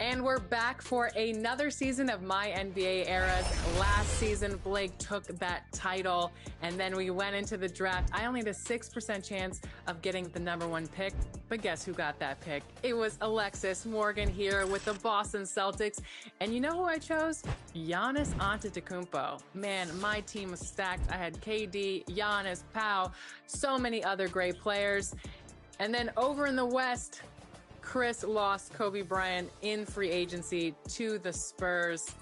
And we're back for another season of My NBA Eras. Last season, Blake took that title, and then we went into the draft. I only had a 6% chance of getting the #1 pick, but guess who got that pick? It was Alexis Morgan here with the Boston Celtics. And you know who I chose? Giannis Antetokounmpo. Man, my team was stacked. I had KD, Giannis, Pau, so many other great players. And then over in the West, Chris lost Kobe Bryant in free agency to the Spurs.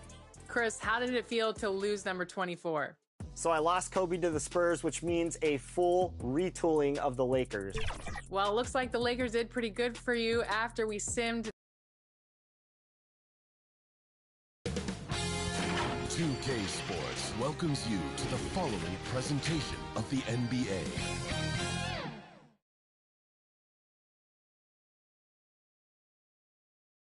Chris, how did it feel to lose number 24? So I lost Kobe to the Spurs, which means a full retooling of the Lakers. Well, it looks like the Lakers did pretty good for you after we simmed. 2K Sports welcomes you to the following presentation of the NBA.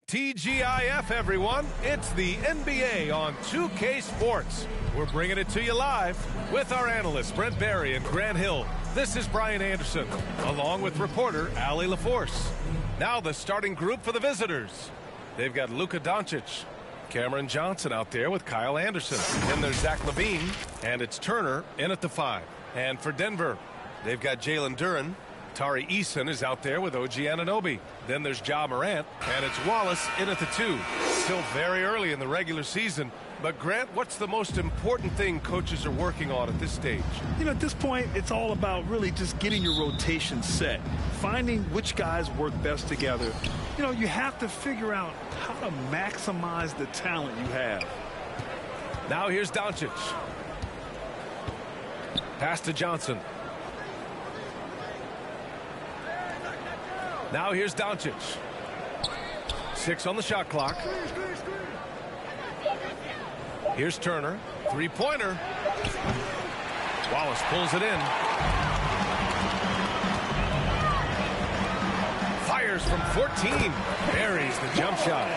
TGIF, everyone. It's the NBA on 2K Sports. We're bringing it to you live with our analysts, Brent Barry and Grant Hill. This is Brian Anderson, along with reporter Allie LaForce. Now the starting group for the visitors. They've got Luka Doncic, Cameron Johnson out there with Kyle Anderson. Then there's Zach LaVine, and it's Turner in at the 5. And for Denver, they've got Jalen Duren. Tari Eason is out there with OG Anunoby. Then there's Ja Morant, and it's Wallace in at the 2. Still very early in the regular season. But, Grant, what's the most important thing coaches are working on at this stage? You know, at this point, it's all about really just getting your rotation set, finding which guys work best together. You know, you have to figure out how to maximize the talent you have. Now here's Doncic. Pass to Johnson. Now here's Doncic. 6 on the shot clock. Here's Turner. Three-pointer. Wallace pulls it in. Fires from 14. Buries the jump shot.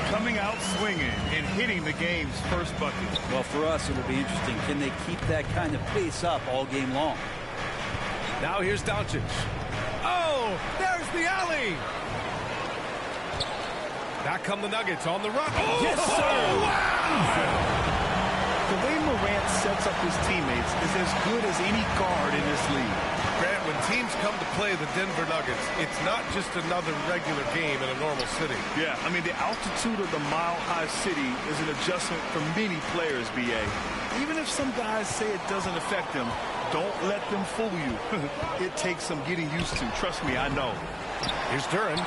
Coming out swinging and hitting the game's first bucket. Well, for us, it'll be interesting. Can they keep that kind of pace up all game long? Now here's Doncic. Oh, there's the alley. Back come the Nuggets on the run. Oh, yes, sir. Oh, wow. The way Morant sets up his teammates is as good as any guard in this league. Grant, when teams come to play the Denver Nuggets, it's not just another regular game in a normal city. Yeah, I mean, the altitude of the mile-high city is an adjustment for many players, B.A. Even if some guys say it doesn't affect them, don't let them fool you. It takes some getting used to. Trust me, I know. Here's Duren.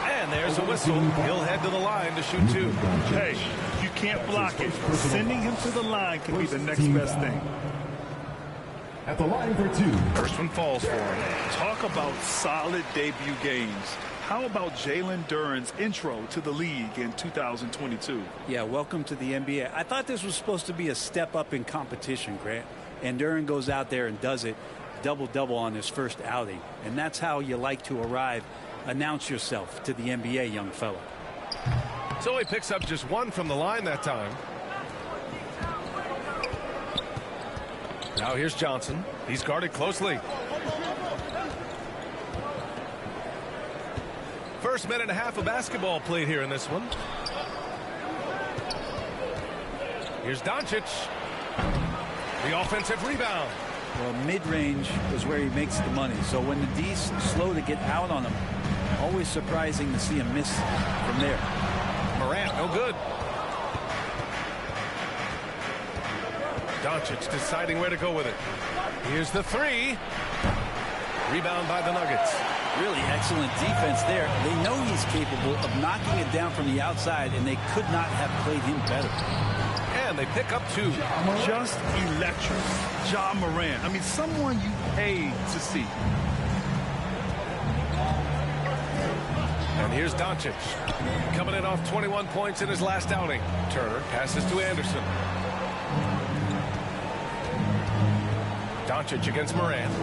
And there's a whistle. He'll head to the line to shoot 2. Hey, you can't block it. Sending him to the line can be the next best thing. At the line for 2. First one falls for him. Talk about solid debut games. How about Jalen Duren's intro to the league in 2022? Yeah, welcome to the NBA. I thought this was supposed to be a step up in competition, Grant. And Duren goes out there and does it, double-double on his first outing. And that's how you like to arrive. Announce yourself to the NBA, young fella. So he picks up just 1 from the line that time. Now here's Johnson. He's guarded closely. First minute and a half of basketball played here in this one. Here's Doncic. The offensive rebound. Well, mid-range is where he makes the money. So when the D's slow to get out on him, always surprising to see him miss from there. Morant, no good. Doncic deciding where to go with it. Here's the 3. Rebound by the Nuggets. Really excellent defense there. They know he's capable of knocking it down from the outside, and they could not have played him better. And they pick up 2. Just electric. Ja Morant. I mean, someone you paid to see. And here's Doncic. Coming in off 21 points in his last outing. Turner passes to Anderson. Doncic against Morant.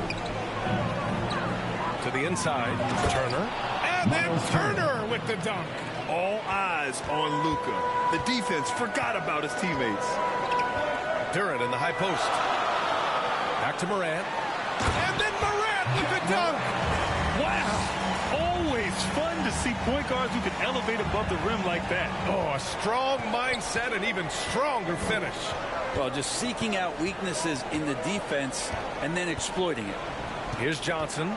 To the inside. Turner. And then Turner with the dunk. All eyes on Luka. The defense forgot about his teammates. Duren in the high post. Back to Morant. And then Morant with the dunk. Wow. Always fun to see point guards who can elevate above the rim like that. Oh, a strong mindset and even stronger finish. Well, just seeking out weaknesses in the defense and then exploiting it. Here's Johnson.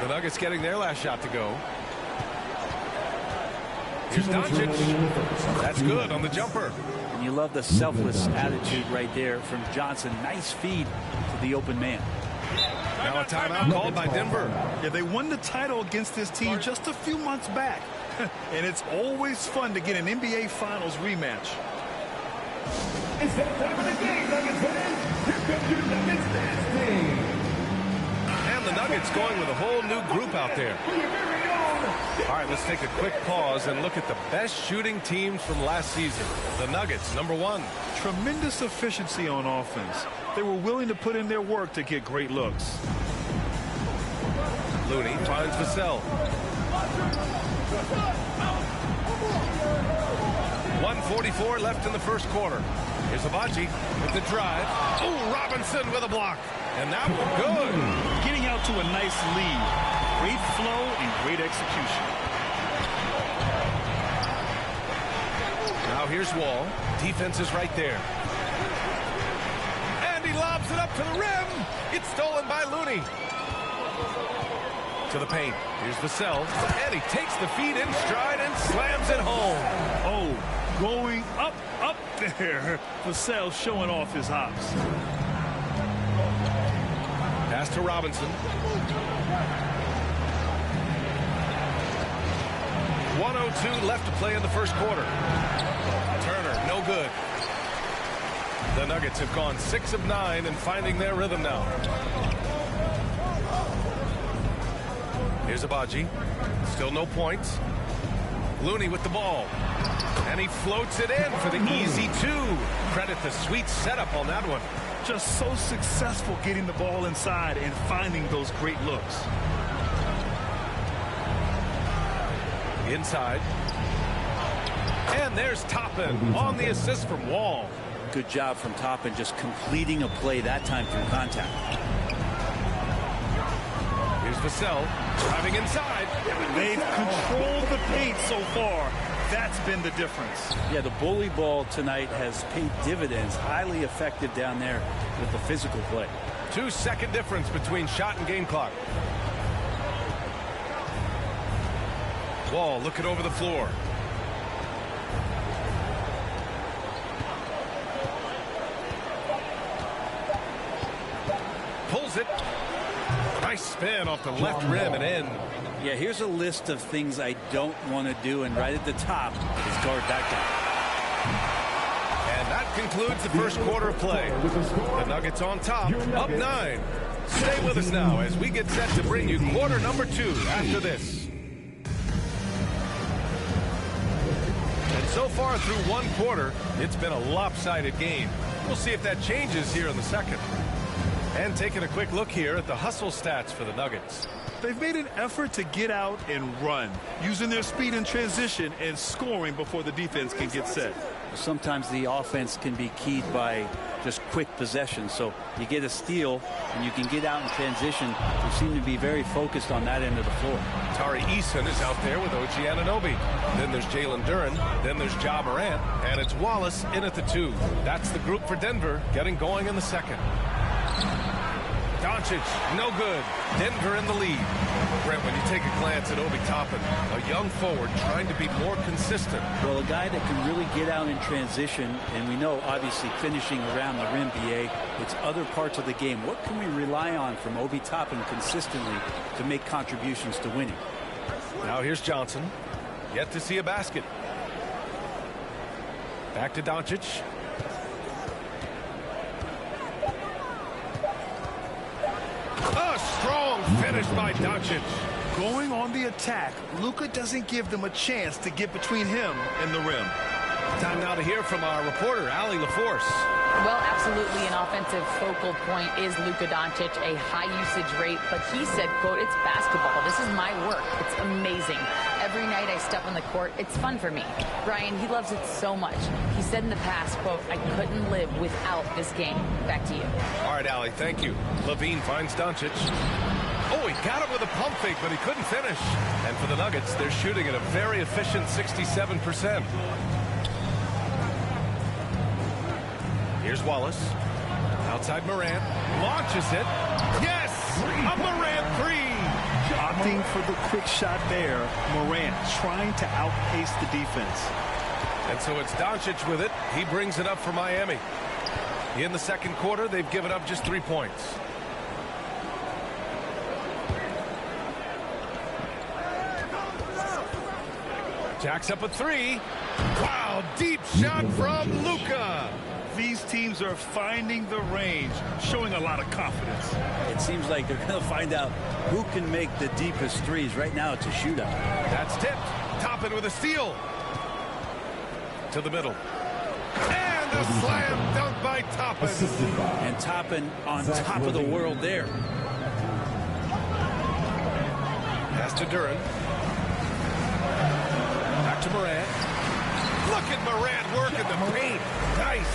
The Nuggets getting their last shot to go. Here's Doncic. That's good on the jumper. And you love the selfless attitude right there from Johnson. Nice feed to the open man. Now a timeout called by Denver. Yeah, they won the title against this team just a few months back. And it's always fun to get an NBA Finals rematch. It's that time of the game, Nuggets fans. Here comes your Nuggets dance team. And the Nuggets going with a whole new group out there. All right, let's take a quick pause and look at the best shooting teams from last season. The Nuggets, number 1. Tremendous efficiency on offense. They were willing to put in their work to get great looks. Looney finds Vassell. 1:44 left in the first quarter. Here's Abaji with the drive. Oh, Robinson with a block. And that one good. Getting out to a nice lead. Great flow and great execution. Now here's Wall. Defense is right there. And he lobs it up to the rim. It's stolen by Looney. To the paint. Here's Vassell. And he takes the feed in stride and slams it home. Oh, going up there. Vassell showing off his hops. Pass to Robinson. 1:02 left to play in the first quarter. Turner, no good. The Nuggets have gone 6 of 9 and finding their rhythm now. Here's Abaji. Still no points. Looney with the ball. And he floats it in for the easy 2. Credit the sweet setup on that one. Just so successful getting the ball inside and finding those great looks. Inside. And there's Toppin on the assist from Wall. Good job from Toppin just completing a play that time through contact. Here's Vassell driving inside. They've controlled the paint so far. That's been the difference. Yeah, the bully ball tonight has paid dividends. Highly effective down there with the physical play. 2-second difference between shot and game clock. Wall looking over the floor. Pulls it. Nice spin off the left rim and in. Yeah, here's a list of things I don't want to do, and right at the top is guard that guy. And that concludes the first quarter of play. The Nuggets on top, up 9. Stay with us now as we get set to bring you quarter number 2 after this. And so far through one quarter, it's been a lopsided game. We'll see if that changes here in the second. And taking a quick look here at the hustle stats for the Nuggets. They've made an effort to get out and run, using their speed in transition and scoring before the defense can get set. Sometimes the offense can be keyed by just quick possession. So you get a steal and you can get out in transition. They seem to be very focused on that end of the floor. Tari Eason is out there with OG Anunoby. Then there's Jalen Duren. Then there's Ja Morant. And it's Wallace in at the 2. That's the group for Denver getting going in the second. Doncic, no good. Denver in the lead. Brent, when you take a glance at Obi Toppin, a young forward trying to be more consistent. Well, a guy that can really get out in transition, and we know, obviously, finishing around the rim, BA, it's other parts of the game. What can we rely on from Obi Toppin consistently to make contributions to winning? Now here's Johnson. Yet to see a basket. Back to Doncic. A strong finish by Doncic. Going on the attack, Luka doesn't give them a chance to get between him and the rim. Time now to hear from our reporter, Allie LaForce. Well, absolutely an offensive focal point is Luka Doncic, a high usage rate, but he said, quote, it's basketball. This is my work. It's amazing. Every night I step on the court, it's fun for me. Brian, he loves it so much. He said in the past, quote, I couldn't live without this game. Back to you. All right, Allie, thank you. Levine finds Doncic. Oh, he got him with a pump fake, but he couldn't finish. And for the Nuggets, they're shooting at a very efficient 67%. Here's Wallace. Outside Morant. Launches it. Yes! A Morant three! Opting for the quick shot there. Morant trying to outpace the defense. And so it's Doncic with it. He brings it up for Miami. In the second quarter, they've given up just 3 points. Jacks up a three. Wow, deep shot from Luka. These teams are finding the range, showing a lot of confidence. It seems like they're going to find out who can make the deepest threes. Right now, it's a shootout. That's tipped. Toppin with a steal. To the middle. And a slam dunk by Toppin. And Toppin on top of the world there. Pass to Duran. Back to Morant. Look at Morant working the paint. Nice.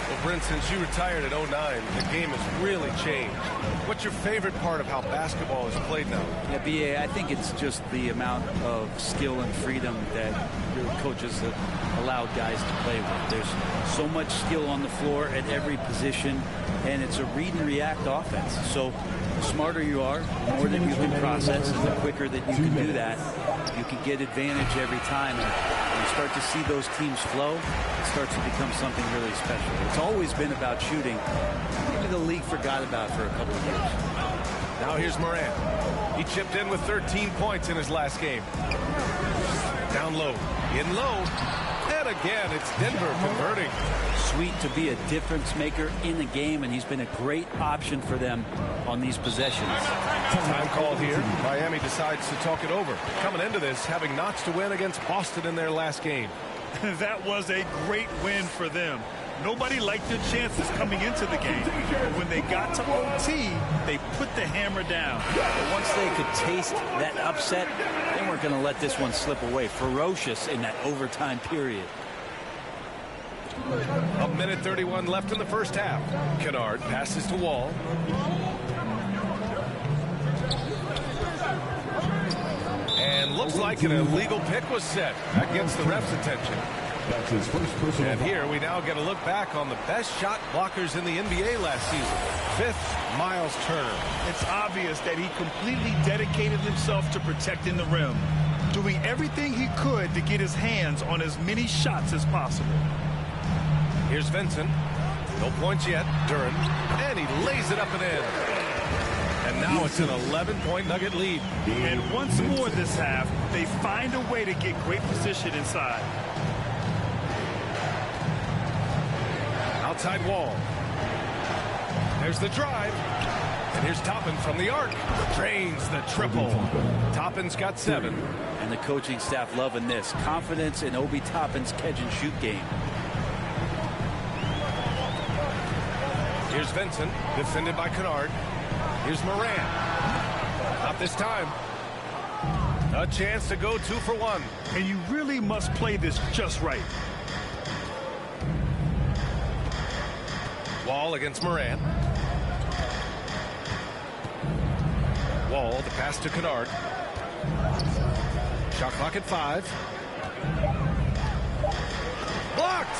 Well, Brent, since you retired at 09, the game has really changed. What's your favorite part of how basketball is played now? Yeah, BA, I think it's just the amount of skill and freedom that your coaches have allowed guys to play with. There's so much skill on the floor at every position, and it's a read and react offense. So the smarter you are, the more that you can process, and the quicker that you can do that, you can get advantage every time. And when you start to see those teams flow, it starts to become something really special. It's always been about shooting. Maybe the league forgot about it for a couple of years. Now here's Morant. He chipped in with 13 points in his last game. Down low. In low. And again, it's Denver converting. Sweet to be a difference maker in the game, and he's been a great option for them on these possessions. Time called here. Miami decides to talk it over. Coming into this, having notched a win against Boston in their last game. That was a great win for them. Nobody liked their chances coming into the game. But when they got to OT, they put the hammer down. But once they could taste that upset, they weren't going to let this one slip away. Ferocious in that overtime period. A minute 31 left in the first half. Kennard passes to Wall. And looks like an illegal pick was set. That gets the ref's attention. That's his first personal. And here we now get a look back on the best shot blockers in the NBA last season. Fifth, Miles Turner. It's obvious that he completely dedicated himself to protecting the rim, doing everything he could to get his hands on as many shots as possible. Here's Vincent. No points yet. Duran. And he lays it up and in. And now it's an 11-point Nugget lead. And once more this half, they find a way to get great position inside. Outside Wall. There's the drive. And here's Toppin from the arc. Drains the triple. Toppin's got 7. And the coaching staff loving this. Confidence in Obi Toppin's catch-and-shoot game. Here's Vincent, defended by Kennard. Here's Morant. Not this time. A chance to go 2 for 1. And you really must play this just right. Wall against Morant. Wall, the pass to Kennard. Shot clock at 5. Blocked!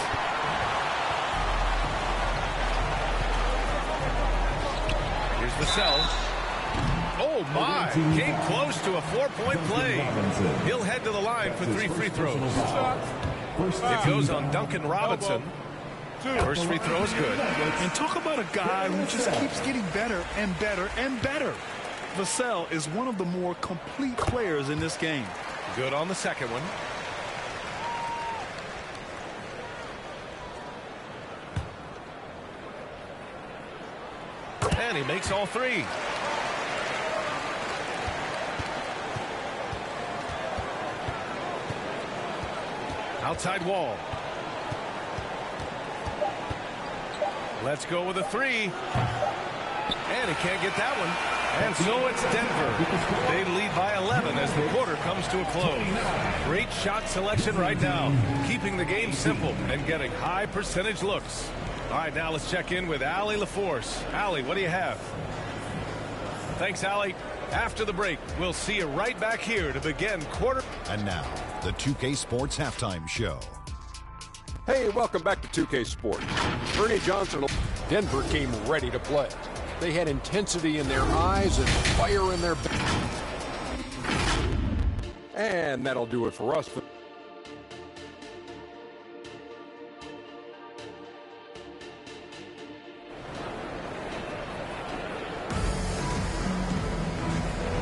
Here's Vassell. Oh my! Came close to a 4-point play. He'll head to the line for 3 free throws. It goes on Duncan Robinson. First free throw is good. And talk about a guy who just keeps getting better and better and better. Vassell is one of the more complete players in this game. Good on the second one. And he makes all 3. Outside Wall. Let's go with a 3. And he can't get that one. And so it's Denver. They lead by 11 as the quarter comes to a close. Great shot selection right now. Keeping the game simple and getting high percentage looks. All right, now let's check in with Allie LaForce. Allie, what do you have? Thanks, Allie. After the break, we'll see you right back here to begin quarter. And now, the 2K Sports Halftime Show. Hey, welcome back to 2K Sports. Ernie Johnson. Denver came ready to play. They had intensity in their eyes and fire in their back. And that'll do it for us.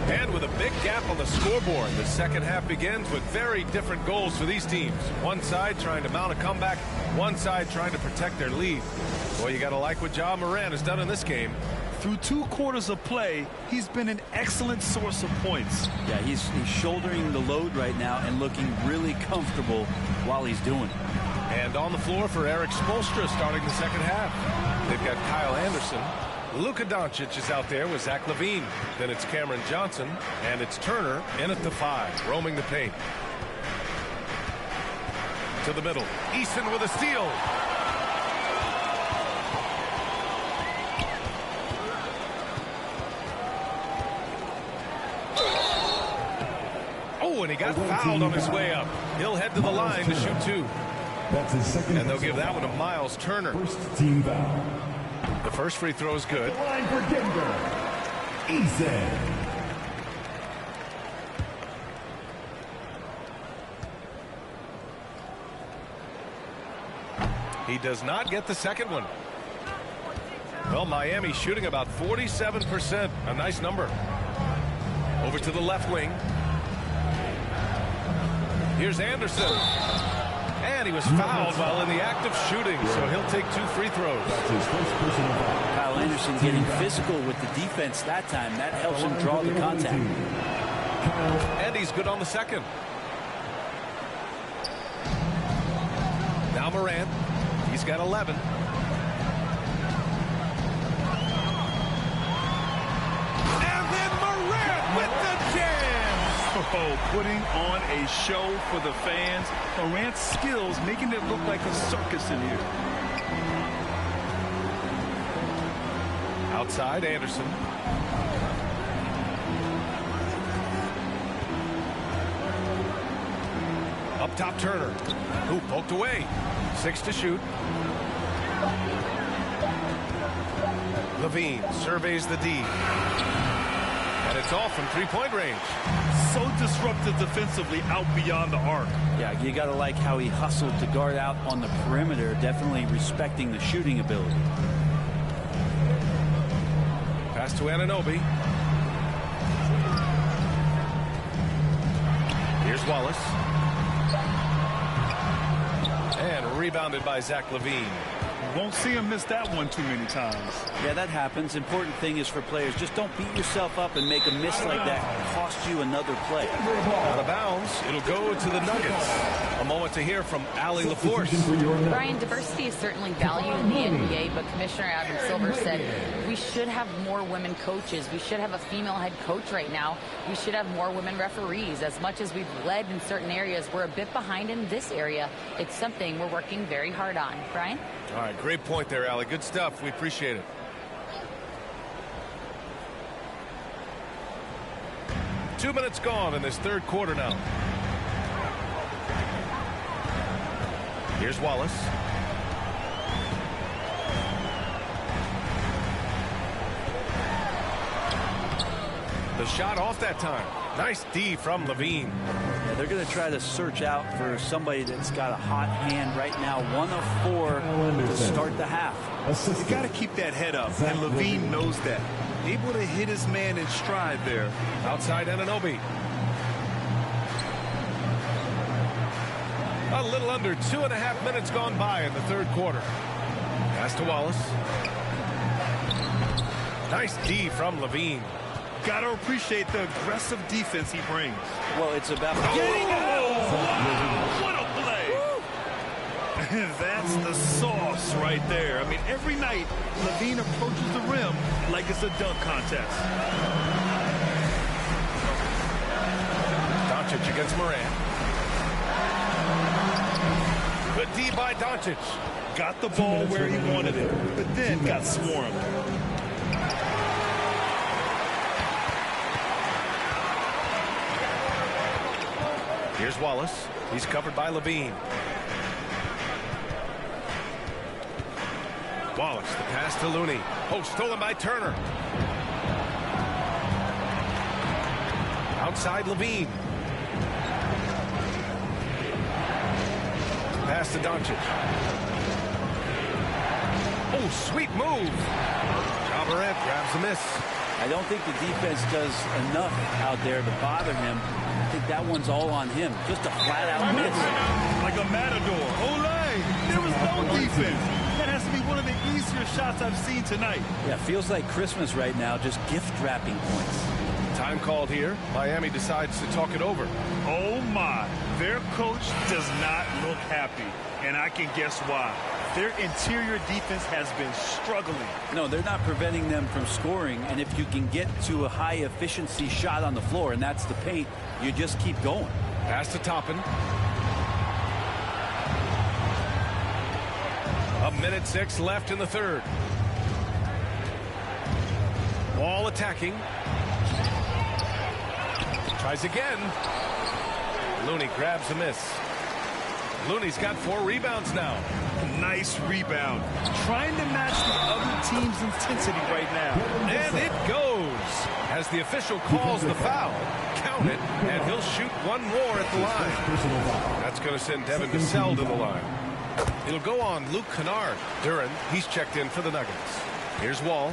And with a big gap on the scoreboard, the second half begins with very different goals for these teams. One side trying to mount a comeback, one side trying to protect their lead. Boy, you got to like what Ja Morant has done in this game. Through 2 quarters of play, he's been an excellent source of points. Yeah, he's shouldering the load right now and looking really comfortable while he's doing it. And on the floor for Eric Spoelstra starting the second half. They've got Kyle Anderson. Luka Doncic is out there with Zach LaVine. Then it's Cameron Johnson, and it's Turner in at the 5, roaming the paint. To the middle. Easton with a steal. Oh, and he got fouled on his way up. He'll head to the line to shoot 2. That's his second. And they'll give that one to Miles Turner. First team foul. The first free throw is good. Line for Denver. Easton. He does not get the second one. Well, Miami shooting about 47%. A nice number. Over to the left wing. Here's Anderson. And he was fouled while in the act of shooting, so he'll take 2 free throws. Kyle Anderson getting physical with the defense that time. That helps him draw the contact. And he's good on the second. Now Morant. He's got 11. And then Morant with the jam. Oh, putting on a show for the fans. Morant's skills making it look like a circus in here. Outside, Anderson. Up top, Turner. Who poked away. 6 to shoot. LaVine surveys the D. And it's off from 3-point range. So disruptive defensively out beyond the arc. Yeah, you got to like how he hustled to guard out on the perimeter, definitely respecting the shooting ability. Pass to Anunoby. Here's Wallace. And rebounded by Zach LaVine. Won't see him miss that one too many times. Yeah, that happens. Important thing is for players, just don't beat yourself up and make a miss like that cost you another play. Out of bounds, it'll go to the Nuggets. A moment to hear from Allie LaForce. Brian, diversity is certainly valued in the NBA, but Commissioner Adam Silver said we should have more women coaches. We should have a female head coach right now. We should have more women referees. As much as we've led in certain areas, we're a bit behind in this area. It's something we're working very hard on. Brian? All right, great point there, Allie. Good stuff. We appreciate it. Two minutes gone in this third quarter now. Here's Wallace. The shot off that time. Nice D from LaVine. Yeah, they're going to try to search out for somebody that's got a hot hand right now. 1 of 4 to start the half. You got to keep that head up, and LaVine knows that. Able to hit his man in stride there. Outside Anunoby. A little under 2.5 minutes gone by in the third quarter. Pass to Wallace. Nice D from LaVine. Got to appreciate the aggressive defense he brings. Well, it's about getting out. Wow, what a play. That's the sauce right there. I mean, every night, LaVine approaches the rim like it's a dunk contest. Doncic against Morant. Good D by Doncic. Got the ball where he wanted it, but then got swarmed. Here's Wallace. He's covered by Levine. Wallace, the pass to Looney. Oh, stolen by Turner. Outside Levine. Pass to Doncic. Oh, sweet move. Ja Morant grabs the miss. I don't think the defense does enough out there to bother him. I think that one's all on him. Just a flat-out miss. Like a matador. Olay! There was no defense. That has to be one of the easier shots I've seen tonight. Yeah, feels like Christmas right now, just gift wrapping points. Time called here. Miami decides to talk it over. Oh, my. Their coach does not look happy, and I can guess why. Their interior defense has been struggling. No, they're not preventing them from scoring, and if you can get to a high-efficiency shot on the floor, and that's the paint, you just keep going. Pass to Toppin. 1:06 left in the third. Wall attacking. Tries again. Looney grabs a miss. Looney's got 4 rebounds now. Nice rebound. Trying to match the other team's intensity right now. And it goes. As the official calls the foul, count it, and he'll shoot one more at the line. That's going to send Devin Vassell to the line. It'll go on Luke Kennard. Duren, he's checked in for the Nuggets. Here's Wall.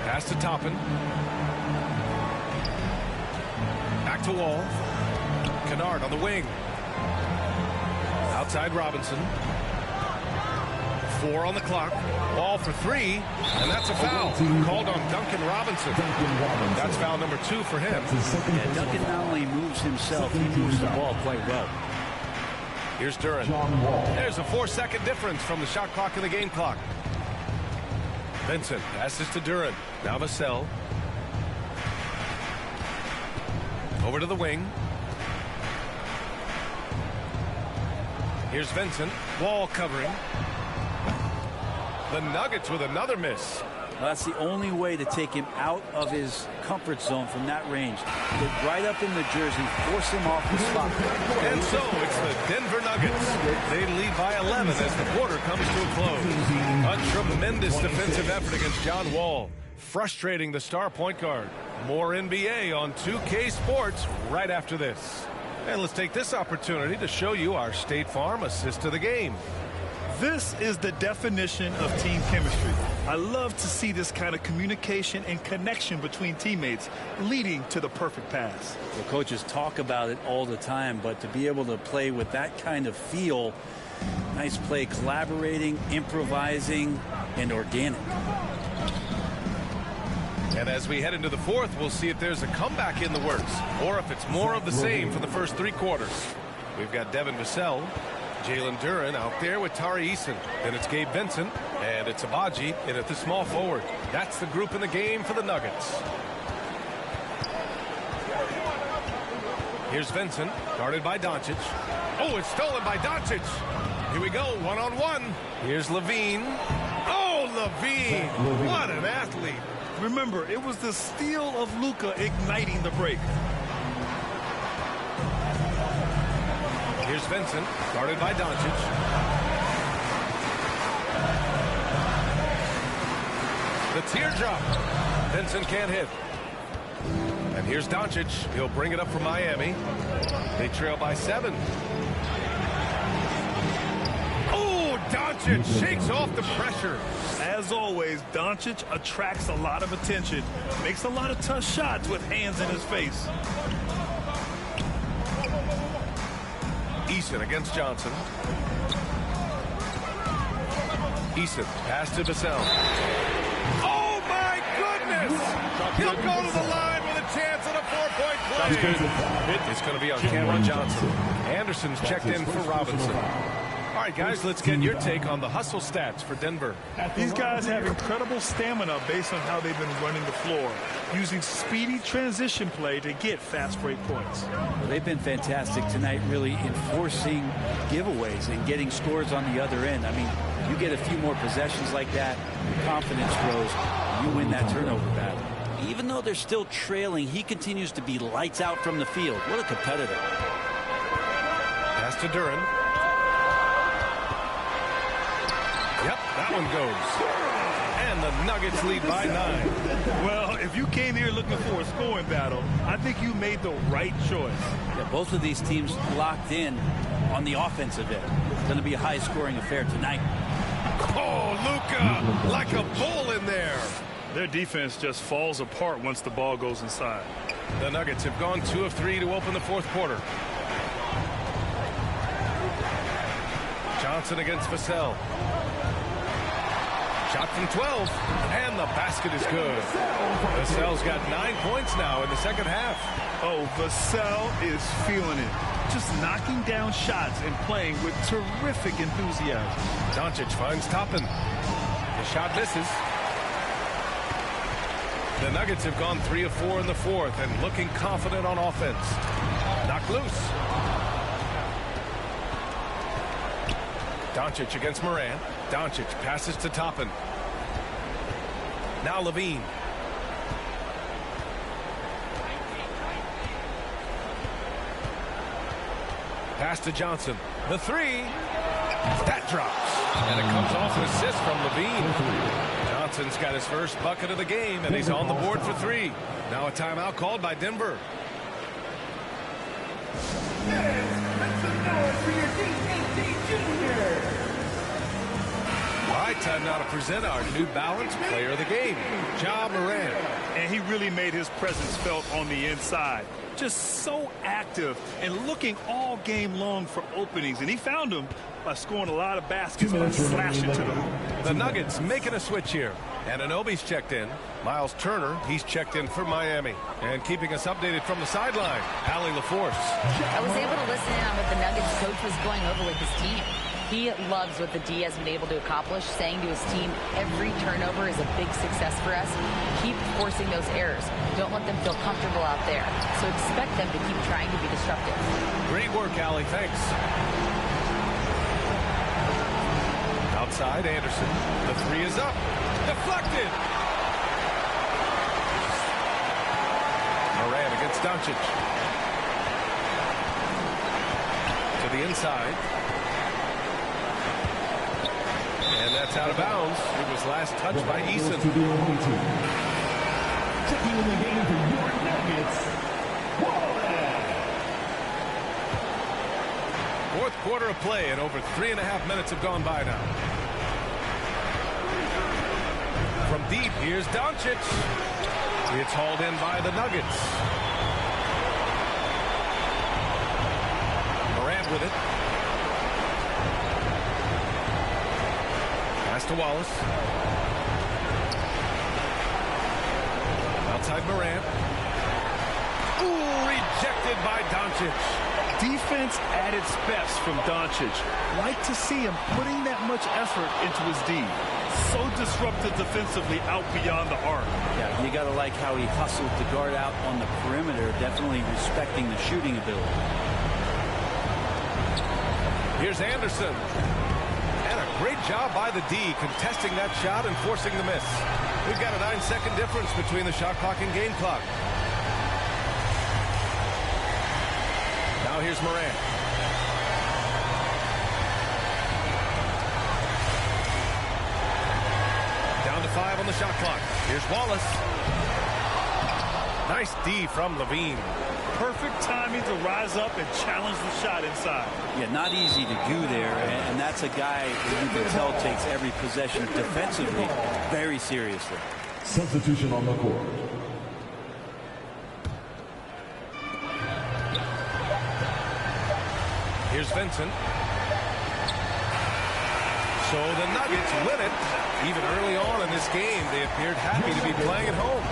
Pass to Toppin. Back to Wall. Kennard on the wing. Outside Robinson. 4 on the clock. Ball for 3, and that's a foul. Called on Duncan Robinson. That's foul number 2 for him. Yeah, Duncan not only moves himself, he moves the ball quite well. Here's Duren. There's a 4-second difference from the shot clock and the game clock. Vincent passes to Duren. Now Vassell. Over to the wing. Here's Vincent. Wall covering. The Nuggets with another miss. Well, that's the only way to take him out of his comfort zone from that range. Get right up in the jersey, force him off the spot. And so it's the Denver Nuggets. They lead by 11 as the quarter comes to a close. A tremendous defensive effort against John Wall, frustrating the star point guard. More NBA on 2K Sports right after this. And let's take this opportunity to show you our State Farm assist to the game. This is the definition of team chemistry. I love to see this kind of communication and connection between teammates leading to the perfect pass. The coaches talk about it all the time, but to be able to play with that kind of feel, nice play, collaborating, improvising, and organic. And as we head into the fourth, we'll see if there's a comeback in the works or if it's more of the same for the first 3 quarters. We've got Devin Vassell, Jalen Duren out there with Tari Eason. Then it's Gabe Vincent, and it's Abaji in at the small forward. That's the group in the game for the Nuggets. Here's Vincent, guarded by Doncic. Oh, it's stolen by Doncic. Here we go, one-on-one. Here's Levine. Oh, Levine, what an athlete. Remember, it was the steal of Luka igniting the break. Here's Vincent, guarded by Doncic. The teardrop. Vincent can't hit. And here's Doncic. He'll bring it up for Miami. They trail by 7. Oh, Doncic shakes off the pressure. As always, Doncic attracts a lot of attention. Makes a lot of tough shots with hands in his face. Eason against Johnson. Eason, pass to Vassell. Oh, my goodness! He'll go to the line with a chance at a 4-point play. It's going to be on Cameron Johnson. Anderson's checked in for Robinson. All right, guys, let's get your take on the hustle stats for Denver. These guys have incredible stamina based on how they've been running the floor, using speedy transition play to get fast break points. Well, they've been fantastic tonight, really enforcing giveaways and getting scores on the other end. I mean, you get a few more possessions like that, your confidence grows, you win that turnover battle. Even though they're still trailing, he continues to be lights out from the field. What a competitor. Pass to Duran. Yep, that one goes. And the Nuggets lead by 9. Well, if you came here looking for a scoring battle, I think you made the right choice. Yeah, both of these teams locked in on the offensive end. It's going to be a high-scoring affair tonight. Oh, Luka, like a bull in there. Their defense just falls apart once the ball goes inside. The Nuggets have gone 2 of 3 to open the fourth quarter. Johnson against Vassell. Shot from 12, and the basket is good. Vassell's got 9 points now in the second half. Oh, Vassell is feeling it. Just knocking down shots and playing with terrific enthusiasm. Doncic finds Toppin. The shot misses. The Nuggets have gone 3 of 4 in the fourth and looking confident on offense. Knocked loose. Doncic against Morant. Doncic passes to Toppin. Now Levine. Pass to Johnson. The three. That drops. And it comes off an assist from Levine. Johnson's got his first bucket of the game, and he's on the board for 3. Now a timeout called by Denver. All right, time now to present our New Balance player of the game, Ja Morant. And he really made his presence felt on the inside. Just so active and looking all game long for openings. And he found them by scoring a lot of baskets by slashing to them. The Nuggets making a switch here. Anunoby's checked in. Miles Turner, he's checked in for Miami. And keeping us updated from the sideline, Allie LaForce. I was able to listen in on what the Nuggets coach was going over with his team. He loves what the D has been able to accomplish, saying to his team, every turnover is a big success for us. Keep forcing those errors. Don't let them feel comfortable out there. So expect them to keep trying to be disruptive. Great work, Allie. Thanks. Outside, Anderson. The 3 is up. Deflected. Morant against Doncic. To the inside. And that's out of bounds. It was last touched by Eason. Checking in the game for your Nuggets, Fourth quarter of play, and over 3.5 minutes have gone by now. From deep, here's Doncic. It's hauled in by the Nuggets. Morant with it. Pass to Wallace. Outside Morant. Ooh, rejected by Doncic. Defense at its best from Doncic. Like to see him putting that much effort into his D. So disruptive defensively out beyond the arc. Yeah, you got to like how he hustled to guard out on the perimeter, definitely respecting the shooting ability. Here's Anderson. And a great job by the D contesting that shot and forcing the miss. We've got a 9-second difference between the shot clock and game clock. Now here's Morant. Down to 5 on the shot clock. Here's Wallace. Nice D from Levine. Perfect timing to rise up and challenge the shot inside. Yeah, not easy to do there, and that's a guy that you can tell takes every possession defensively very seriously. Substitution on the court. Here's Vincent. So the Nuggets win it. Even early on in this game, they appeared happy to be playing at home.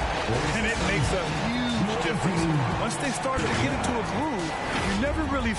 And it makes a huge difference. Once they started to get into a groove, you never really...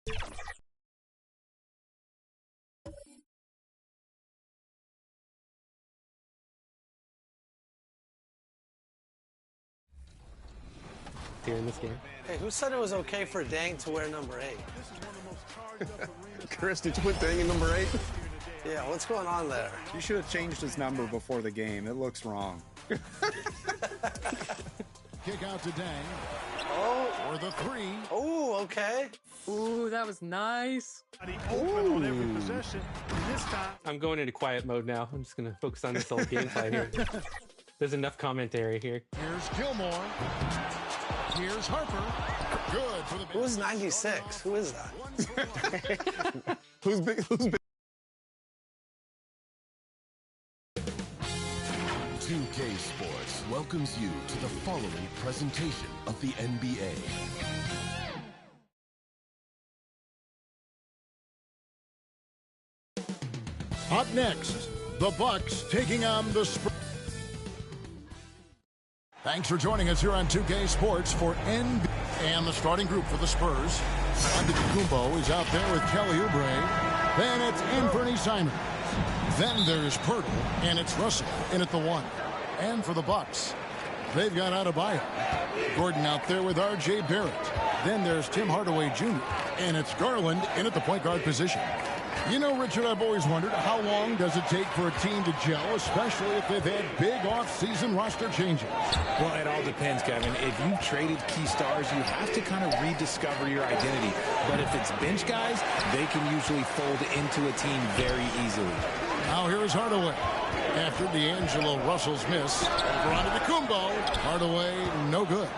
Here in this game. Hey, who said it was okay for Dang to wear number 8? Chris, did you put Dang in number 8? Yeah, what's going on there? You should have changed his number before the game. It looks wrong. Kick out to Dang. Oh. For the 3. Oh, okay. Ooh, that was nice. Open on every possession. This time. I'm going into quiet mode now. I'm just going to focus on this whole gameplay here. There's enough commentary here. Here's Gilmore. Here's Harper. Good for the... Who's 96? Who is that? Who's big? 2K Sports welcomes you to the following presentation of the NBA. Up next, the Bucks taking on the Spurs. Thanks for joining us here on 2K Sports for NBA. And the starting group for the Spurs. Antetokounmpo is out there with Kelly Oubre. Then it's Anthony Simons. Then there's Pirtle, and it's Russell in at the 1. And for the Bucks, they've got Adebayo. Gordon out there with R.J. Barrett. Then there's Tim Hardaway Jr., and it's Garland in at the point guard position. You know, Richard, I've always wondered, how long does it take for a team to gel, especially if they've had big off-season roster changes? Well, it all depends, Kevin. If you've traded key stars, you have to kind of rediscover your identity. But if it's bench guys, they can usually fold into a team very easily. Now here's Hardaway. After D'Angelo Russell's miss, over onto Antetokounmpo. Hardaway, no good.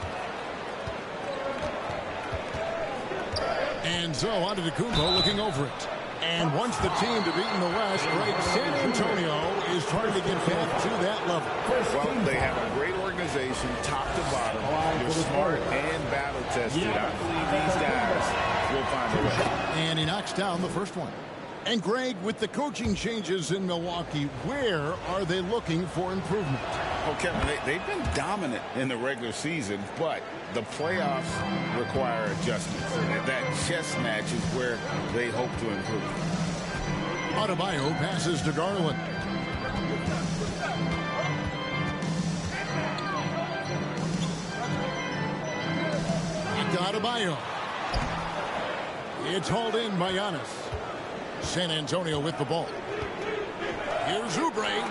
And so Antetokounmpo looking over it. And once the team to beat in the West, Greg, San Antonio is trying to get back to that level. Well, they have a great organization, top to bottom. They're smart and battle-tested. I believe these guys will find a way. And he knocks down the first one. And Greg, with the coaching changes in Milwaukee, where are they looking for improvement? Well, Kevin, they've been dominant in the regular season, but the playoffs require adjustments. And that chess match is where they hope to improve. Adebayo passes to Garland. Adebayo. It's hauled in by Giannis. San Antonio with the ball. Here's Oubre.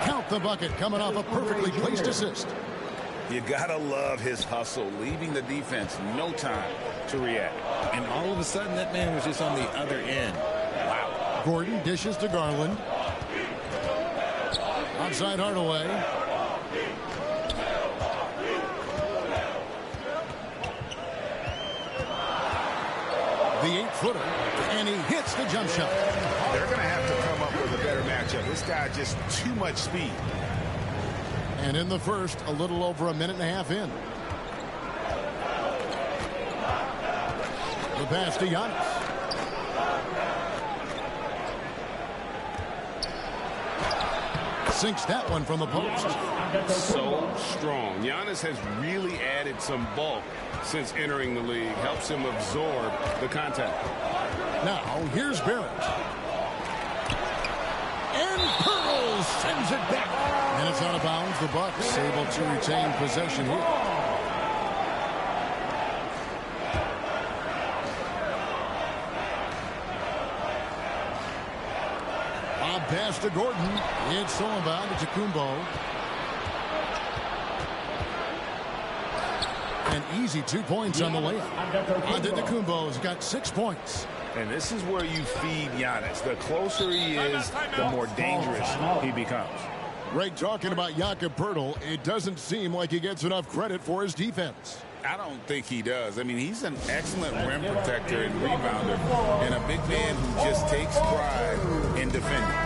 Count the bucket, coming off a perfectly placed assist. You gotta love his hustle, leaving the defense no time to react. And all of a sudden, that man was just on the other end. Wow. Gordon dishes to Garland. Outside Hardaway. The 8-footer, and he hits the jump shot. They're going to have to come up with a better matchup. This guy just too much speed. And in the first, a little over a minute and a half in. The pass to Giannis. Sinks that one from the post. So strong. Giannis has really added some bulk since entering the league. Helps him absorb the contact. Now, here's Barrett. And Pirtle sends it back. And it's out of bounds. The Bucks able to retain possession here. Pass to Gordon. It's all about Antetokounmpo. An easy 2 points on the layup. Antetokounmpo's got 6 points. And this is where you feed Giannis. The closer he is, the more dangerous he becomes. Greg, talking about Jakob Pirtle, it doesn't seem like he gets enough credit for his defense. I don't think he does. I mean, he's an excellent rim protector and rebounder, and a big man who just takes pride in defending.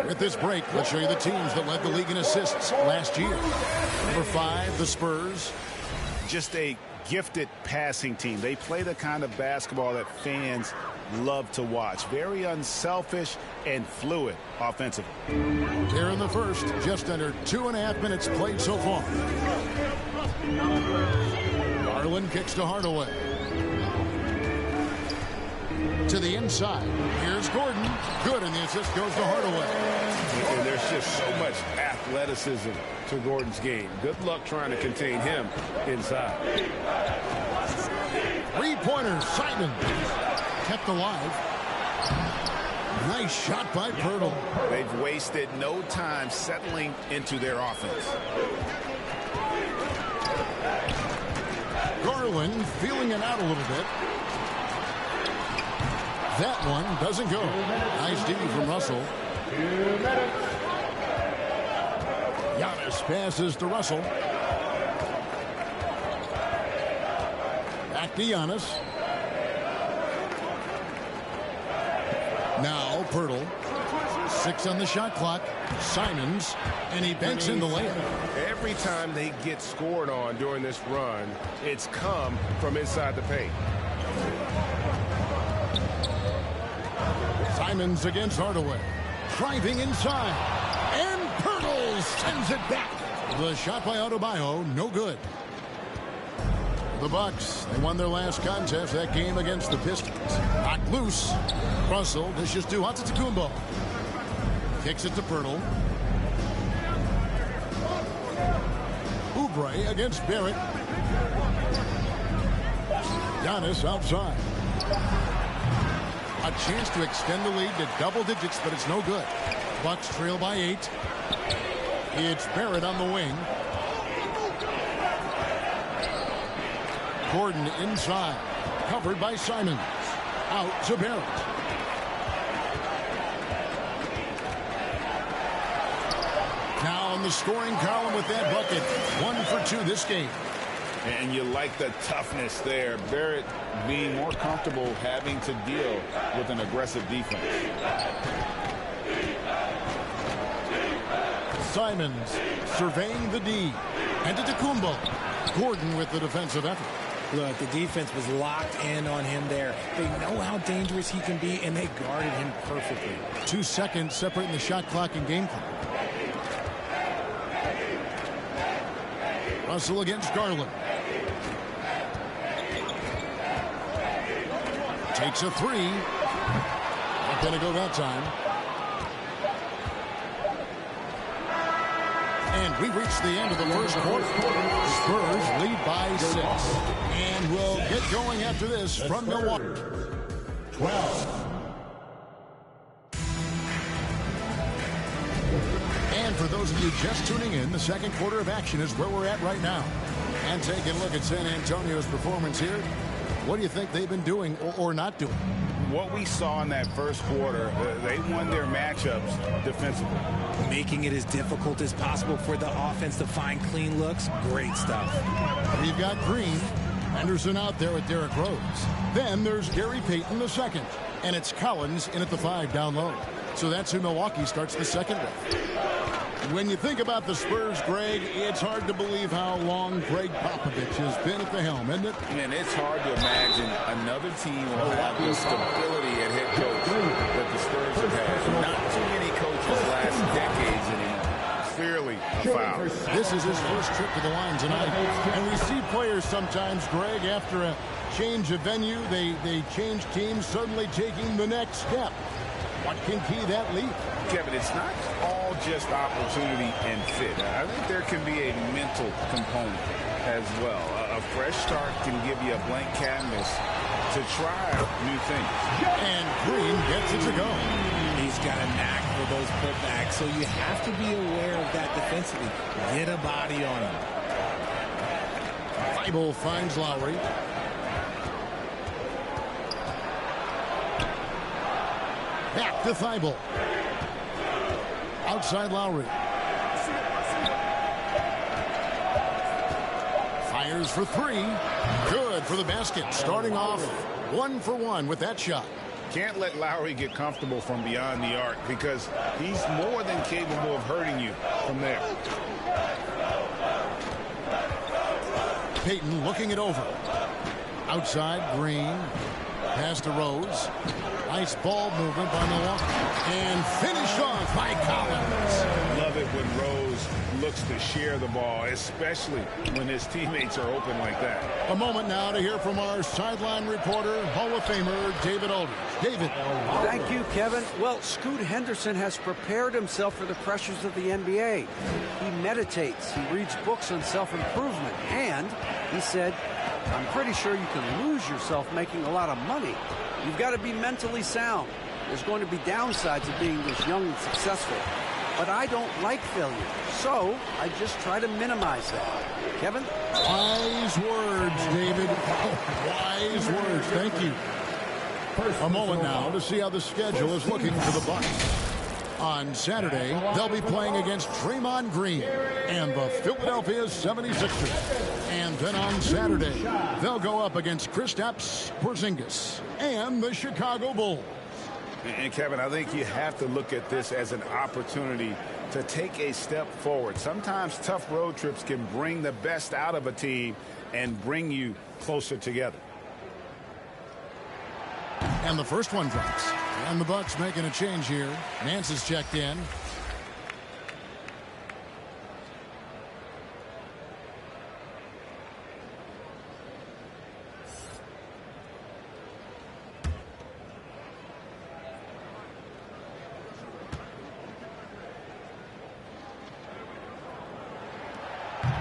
With this break, let's show you the teams that led the league in assists last year. Number 5, the Spurs. Just a gifted passing team. They play the kind of basketball that fans love to watch. Very unselfish and fluid offensively. Here in the first, just under 2.5 minutes played so far. Garland kicks to Hardaway. To the inside. Here's Gordon. Good, and the assist goes to Hardaway. And there's just so much athleticism to Gordon's game. Good luck trying to contain him inside. Three-pointer, Simon. Kept alive. Nice shot by Pirtle. They've wasted no time settling into their offense. Garland feeling it out a little bit. That one doesn't go. Nice D from Russell. Giannis passes to Russell. Back to Giannis. Now Pirtle. 6 on the shot clock. Simons, and he banks in the layup. Every time they get scored on during this run, it's come from inside the paint. Simons against Hardaway. Driving inside. And Pirtle sends it back. The shot by Adebayo, no good. The Bucks, they won their last contest, that game against the Pistons. Knocked loose. Russell dishes to Antetokounmpo. Kicks it to Pirtle. Oubre against Barrett. Giannis outside. A chance to extend the lead to double digits, but it's no good. Bucks trail by 8. It's Barrett on the wing. Gordon inside. Covered by Simons. Out to Barrett. Now in the scoring column with that bucket. 1 for 2 this game. And you like the toughness there. Barrett being more comfortable having to deal with an aggressive defense. Simons surveying the D. And to Antetokounmpo. Gordon with the defensive effort. Look, the defense was locked in on him there. They know how dangerous he can be, and they guarded him perfectly. 2 seconds separating the shot clock and game clock. Russell against Garland. Takes a 3. Not going to go that time. And we reached the end of the first quarter. Spurs lead by 6. And we'll get going after this from Milwaukee. 12. And for those of you just tuning in, the second quarter of action is where we're at right now. And taking a look at San Antonio's performance here. What do you think they've been doing or not doing? What we saw in that first quarter, they won their matchups defensively. Making it as difficult as possible for the offense to find clean looks. Great stuff. We've got Green. Henderson out there with Derrick Rose. Then there's Gary Payton the second. And it's Collins in at the 5 down low. So that's who Milwaukee starts the second with. When you think about the Spurs, Greg, it's hard to believe how long Greg Popovich has been at the helm, isn't it? And it's hard to imagine another team will have the stability at head coach that the Spurs have had. Not too many coaches last decades anymore. Clearly a foul. This is his first trip to the line tonight. And we see players sometimes, Greg, after a change of venue, they change teams, suddenly taking the next step. What can key that leap? Kevin, it's not all just opportunity and fit. I think there can be a mental component as well. A fresh start can give you a blank canvas to try new things. And Green gets it to go. He's got a knack for those putbacks, so you have to be aware of that defensively. Get a body on him. Thibault finds Lowry. Back to Thibault. Outside Lowry. Fires for 3. Good for the basket. Starting off 1 for 1 with that shot. Can't let Lowry get comfortable from beyond the arc because he's more than capable of hurting you from there. Payton looking it over. Outside, Green. Pass to Rose. Nice ball movement by Milwaukee. And finished off by Collins. Love it when Rose looks looks to share the ball, especially when his teammates are open like that. A moment now to hear from our sideline reporter, Hall of Famer David Aldridge. David. Thank you, Kevin. Well, Scoot Henderson has prepared himself for the pressures of the NBA. He meditates, he reads books on self-improvement, and he said, I'm pretty sure you can lose yourself making a lot of money. You've got to be mentally sound. There's going to be downsides of being this young and successful. But I don't like failure, so I just try to minimize that. Kevin? Wise words, David. Wise words. Thank you. A moment now to see how the schedule is looking for the Bucks. On Saturday, they'll be playing against Draymond Green and the Philadelphia 76ers. And then on Saturday, they'll go up against Kristaps Porzingis and the Chicago Bulls. And Kevin, I think you have to look at this as an opportunity to take a step forward. Sometimes tough road trips can bring the best out of a team and bring you closer together. And the first one drops. And the Bucks making a change here. Nance is checked in.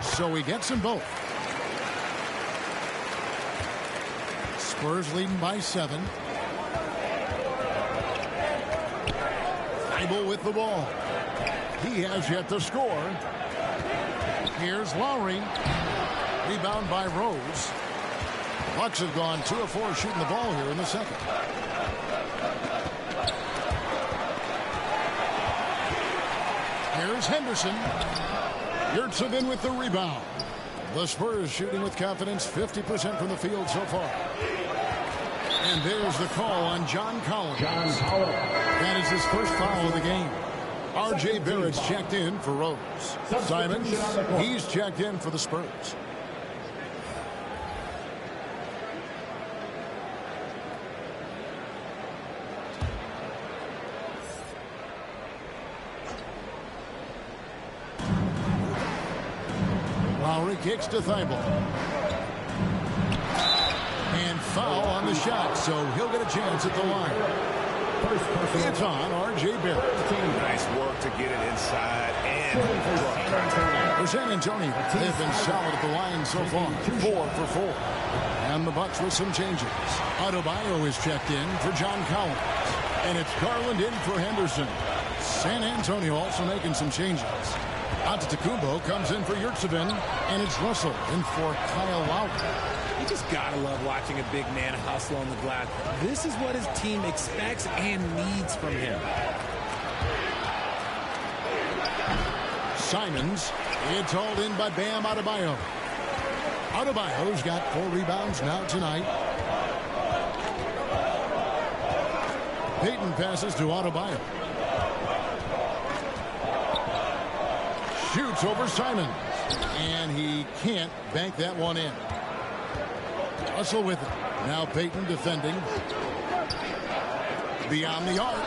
So he gets them both. Spurs leading by 7. Thibault with the ball. He has yet to score. Here's Lowry. Rebound by Rose. Bucks have gone 2 of 4 shooting the ball here in the second. Here's Henderson. Yurtsevin with the rebound. The Spurs shooting with confidence, 50% from the field so far. And there's the call on John Collins. That is his first foul of the game. R.J. Barrett's checked in for Rose. Simons, he's checked in for the Spurs. Lowry kicks to Thibault. And foul on the shot, so he'll get a chance at the line. It's on R.J. Barrett. Nice work to get it inside and draw contact. For San Antonio, they've been solid at the line so far. 4 for 4. And the Bucks with some changes. Adebayo is checked in for John Collins. And it's Garland in for Henderson. San Antonio also making some changes. Antetokounmpo comes in for Yurtsevin, and it's Russell in for Kyle Lowry. You just gotta love watching a big man hustle on the glass. This is what his team expects and needs from him. Simons, it's hauled in by Bam Adebayo. Adebayo's got 4 rebounds now tonight. Payton passes to Adebayo. Shoots over Simons. And he can't bank that one in. Russell with it. Now Payton defending. Beyond the arc.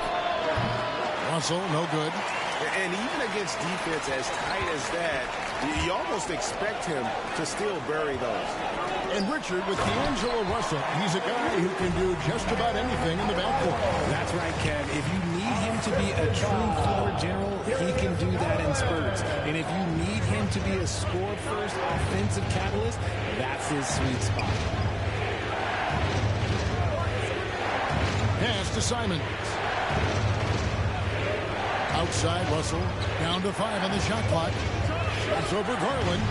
Russell, no good. And even against defense as tight as that, you almost expect him to still bury those. And Richard, with D'Angelo Russell, he's a guy who can do just about anything in the backcourt. That's right, Kev. If you need him to be a true floor general, he can do that in spurts. And if you need him to be a score-first offensive catalyst, that's his sweet spot. Pass to Simons. Outside Russell. Down to 5 on the shot clock. Shots over Garland.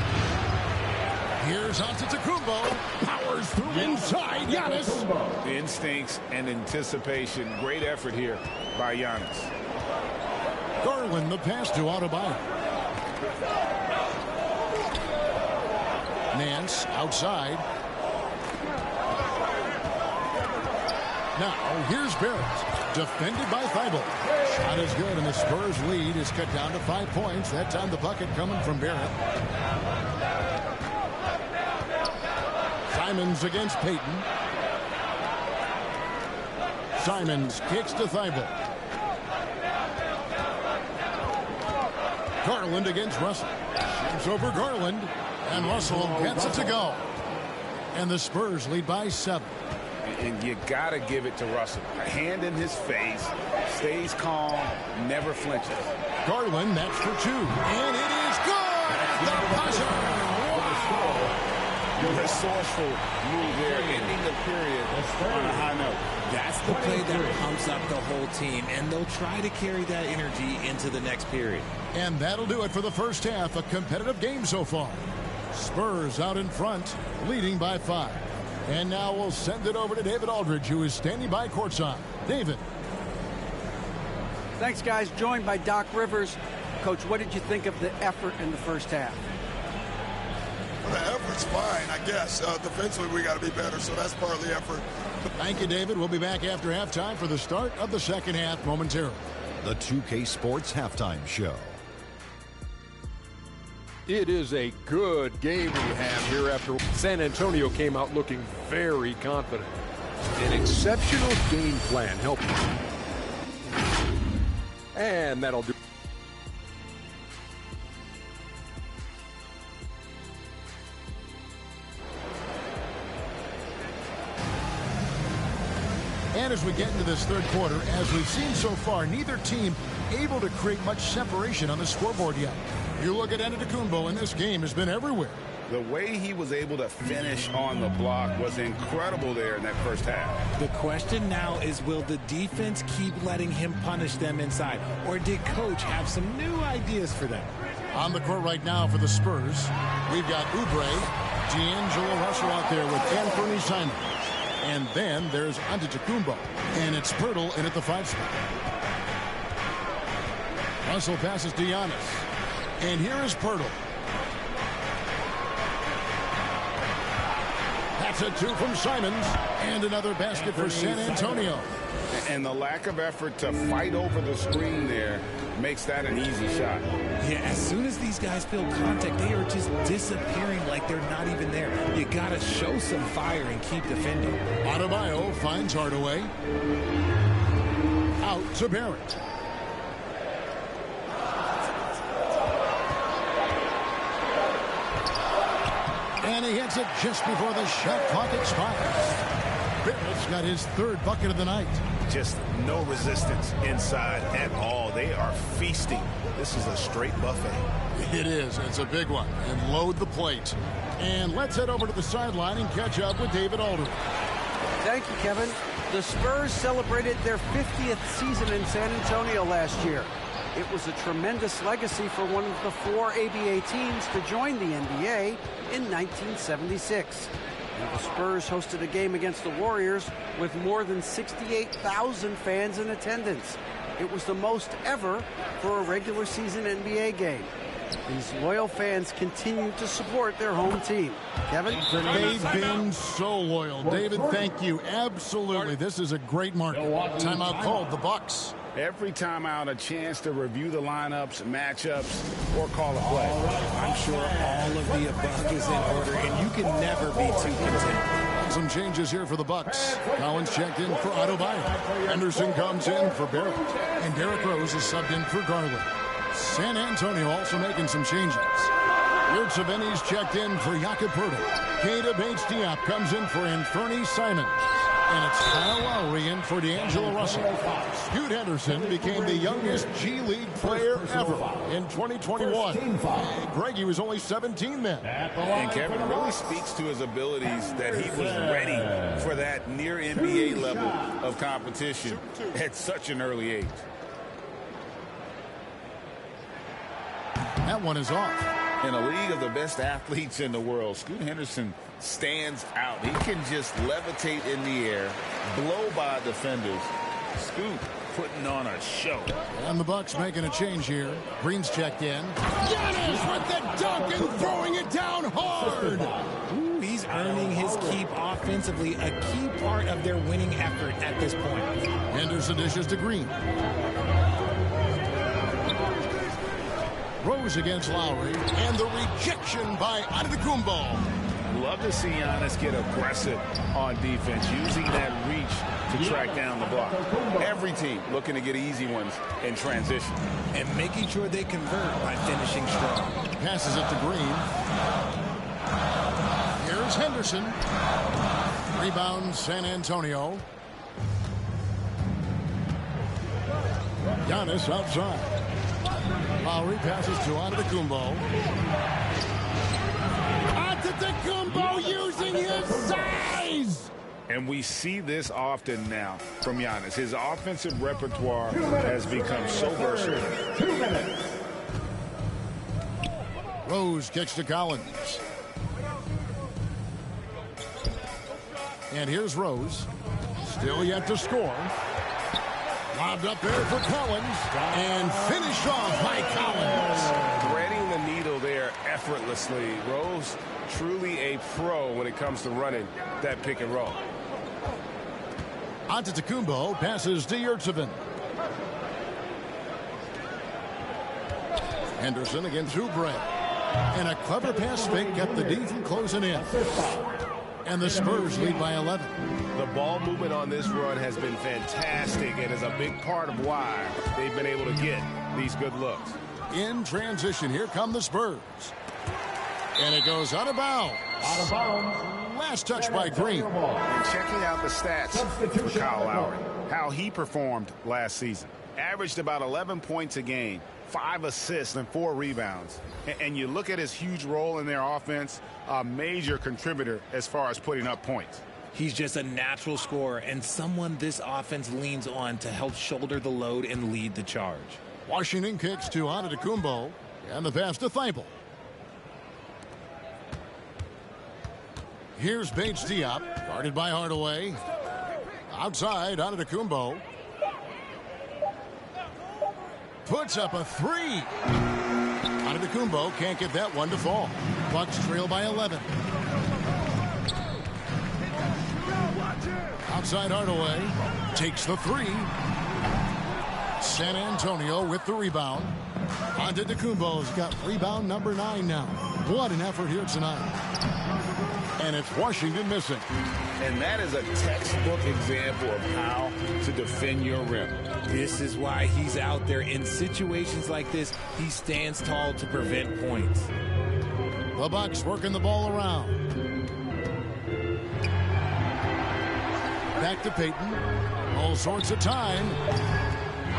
Here's Antetokounmpo. Powers through inside. Giannis. Instincts and anticipation. Great effort here by Giannis. Garland the pass to Adebayo. Nance outside. Now here's Barrett. Defended by Thibault. Shot is good, and the Spurs lead is cut down to 5 points. That time the bucket coming from Barrett. Simons against Payton. Simons kicks to Thibault. Garland against Russell. Shoots over Garland, and Russell gets it to go. And the Spurs lead by 7. And you got to give it to Russell. A hand in his face, stays calm, never flinches. Garland, that's for 2. And it is good at the buzzer. Resourceful move there, ending the period on a high note. That's the play that pumps up the whole team, and they'll try to carry that energy into the next period. And that'll do it for the first half. A competitive game so far. Spurs out in front, leading by 5. And now we'll send it over to David Aldridge, who is standing by courtside. David. Thanks, guys. Joined by Doc Rivers. Coach, what did you think of the effort in the first half? The effort's fine, I guess. Defensively, we got to be better, so that's part of the effort. Thank you, David. We'll be back after halftime for the start of the second half momentarily. The 2K Sports Halftime Show. It is a good game we have here after San Antonio came out looking very confident. An exceptional game plan helped. And that'll do. And as we get into this third quarter, as we've seen so far, neither team able to create much separation on the scoreboard yet. You look at Antetokounmpo, and this game has been everywhere. The way he was able to finish on the block was incredible there in that first half. The question now is, will the defense keep letting him punish them inside, or did Coach have some new ideas for them? On the court right now for the Spurs, we've got Oubre, D'Angelo Russell out there with Anthony Simons. And then there's Antetokounmpo, and it's Pirtle in at the 5 spot. Russell passes to Giannis. And here is Pirtle. That's a 2 from Simons. And another basket for San Antonio. And the lack of effort to fight over the screen there makes that an easy shot. Yeah, as soon as these guys feel contact, they are just disappearing like they're not even there. You got to show some fire and keep defending. Adebayo finds Hardaway. Out to Barrett. And he hits it just before the shot clock expires. Barrett's got his 3rd bucket of the night. Just no resistance inside at all. They are feasting. This is a straight buffet. It is. It's a big one. And load the plate. And let's head over to the sideline and catch up with David Aldridge. Thank you, Kevin. The Spurs celebrated their 50th season in San Antonio last year. It was a tremendous legacy for one of the 4 ABA teams to join the NBA in 1976. And the Spurs hosted a game against the Warriors with more than 68,000 fans in attendance. It was the most ever for a regular season NBA game. These loyal fans continue to support their home team. Kevin? They've been so loyal. David, thank you. Absolutely. This is a great market. Timeout called, the Bucks. Every timeout, a chance to review the lineups, matchups, or call a play. I'm sure all of the above is in order, and you can never be too content. Some changes here for the Bucks. Collins checked in for Adebayo. Henderson comes in for Barrett. And Derrick Rose is subbed in for Garland. San Antonio also making some changes. Yurtseven's checked in for Jakob Poeltl. Keita Bates-Diop comes in for Anthony Simons. And it's Kyle Lowry in for D'Angelo Russell. Scoot Henderson became the youngest G League player ever in 2021. Greg, he was only 17 then. And Kevin really speaks to his abilities that he was ready for that near NBA level of competition at such an early age. That one is off. In a league of the best athletes in the world, Scoot Henderson stands out. He can just levitate in the air, blow by defenders. Scoot putting on a show. And the Bucks making a change here. Green's checked in. Giannis with the dunk and throwing it down hard. Ooh, he's earning his keep offensively, a key part of their winning effort at this point. Henderson dishes to Green. Rose against Lowry, and the rejection by Antetokounmpo. Love to see Giannis get aggressive on defense, using that reach to track down the block. Every team looking to get easy ones in transition. And making sure they convert by finishing strong. Passes it to Green. Here's Henderson. Rebound, San Antonio. Giannis outside. Lowry passes to Antetokounmpo. Antetokounmpo using his size! And we see this often now from Giannis. His offensive repertoire has become so versatile. 2 minutes. Rose kicks to Collins. And here's Rose. Still yet to score. Lobbed up there for Collins. And finished off by Collins. Threading the needle there effortlessly. Rose truly a pro when it comes to running that pick and roll. Antetokounmpo passes to Yurtseven. Henderson against Oubre. And a clever pass fake kept the D from closing in. And the Spurs lead by 11. The ball movement on this run has been fantastic and is a big part of why they've been able to get these good looks. In transition, here come the Spurs. And it goes out of bounds. Out of bounds. Last touch by Green. And checking out the stats for Kyle Lowry, how he performed last season. Averaged about 11 points a game, 5 assists and 4 rebounds. And you look at his huge role in their offense, a major contributor as far as putting up points. He's just a natural scorer and someone this offense leans on to help shoulder the load and lead the charge. Washington kicks to Antetokounmpo. And the pass to Thibault. Here's Bates Diop, guarded by Hardaway. Outside, Antetokounmpo. Puts up a three. Antetokounmpo can't get that one to fall. Bucks trail by 11. Outside Hardaway. Takes the three. San Antonio with the rebound. Antetokounmpo's got rebound number 9 now. What an effort here tonight. And it's Washington missing. And that is a textbook example of how to defend your rim. This is why he's out there. In situations like this, he stands tall to prevent points. The Bucks working the ball around. Back to Payton. All sorts of time.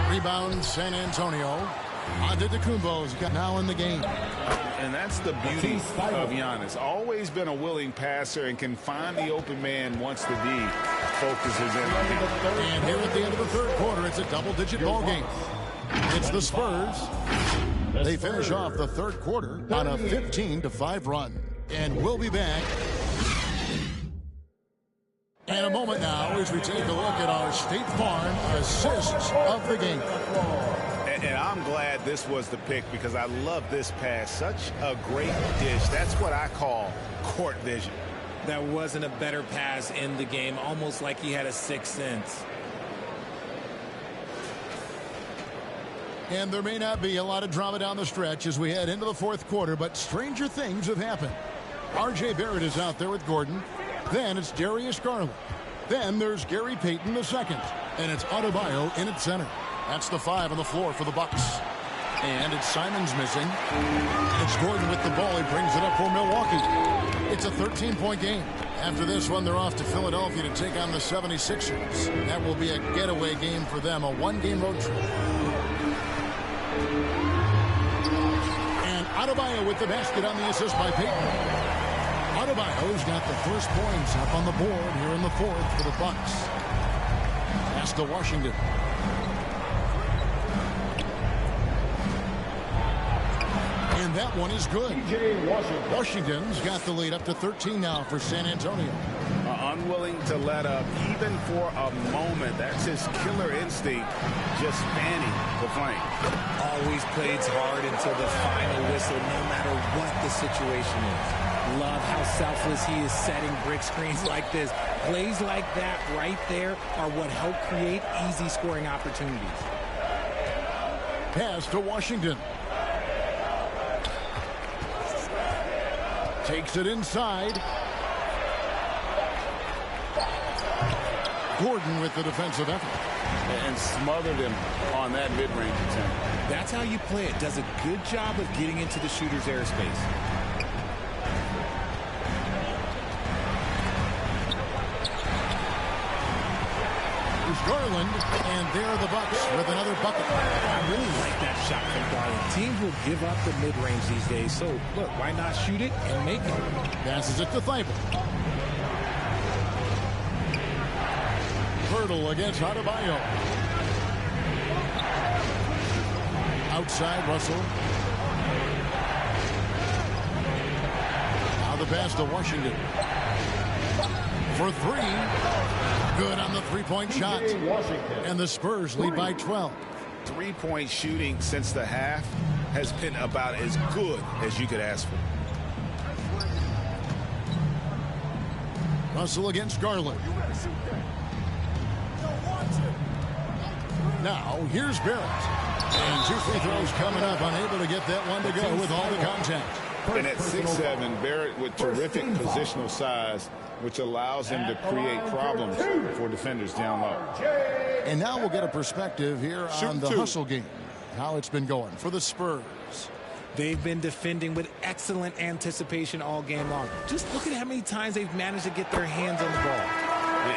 Rebound San Antonio. Antetokounmpo's got now in the game. And that's the beauty of Giannis. Always been a willing passer and can find the open man once the D focuses in on him. And here at the end of the third quarter, it's a double-digit ball game. It's the Spurs. They finish off the third quarter on a 15-5 run. And we'll be back in a moment now as we take a look at our State Farm assists of the game. And I'm glad this was the pick because I love this pass. Such a great dish. That's what I call court vision. That wasn't a better pass in the game, almost like he had a sixth sense. And there may not be a lot of drama down the stretch as we head into the fourth quarter, but stranger things have happened. R.J. Barrett is out there with Gordon. Then it's Darius Garland. Then there's Gary Payton II. And it's Adebayo in at center. That's the 5 on the floor for the Bucks. And it's Simons missing. It's Gordon with the ball. He brings it up for Milwaukee. It's a 13-point game. After this one, they're off to Philadelphia to take on the 76ers. That will be a getaway game for them, a one-game road trip. And Adebayo with the basket on the assist by Payton. Adebayo's got the first points up on the board here in the fourth for the Bucks. Pass to Washington. And that one is good. Washington's got the lead up to 13 now for San Antonio. Unwilling to let up even for a moment. That's his killer instinct, just fanning the flank. Always plays hard until the final whistle, no matter what the situation is. Love how selfless he is setting brick screens like this. Plays like that right there are what help create easy scoring opportunities. Pass to Washington. Takes it inside. Gordon with the defensive effort. And smothered him on that mid-range attempt. That's how you play it. Does a good job of getting into the shooter's airspace. Here's Garland, and there are the Bucks with another bucket. I really like that shot from Garland. Teams will give up the mid-range these days, so look, why not shoot it and make it? Passes it to Thibault. Hurdle against Adebayo. Outside, Russell. Now the pass to Washington. For three. Good on the three-point shot. And the Spurs lead by 12. Three-point shooting since the half has been about as good as you could ask for. Russell against Garland. Now, here's Barrett. And 2 free throws coming up, unable to get that one to go with all the contact. And at 6'7", Barrett with terrific positional size, which allows him to create problems for defenders down low. And now we'll get a perspective here on the hustle game, how it's been going for the Spurs. They've been defending with excellent anticipation all game long. Just look at how many times they've managed to get their hands on the ball.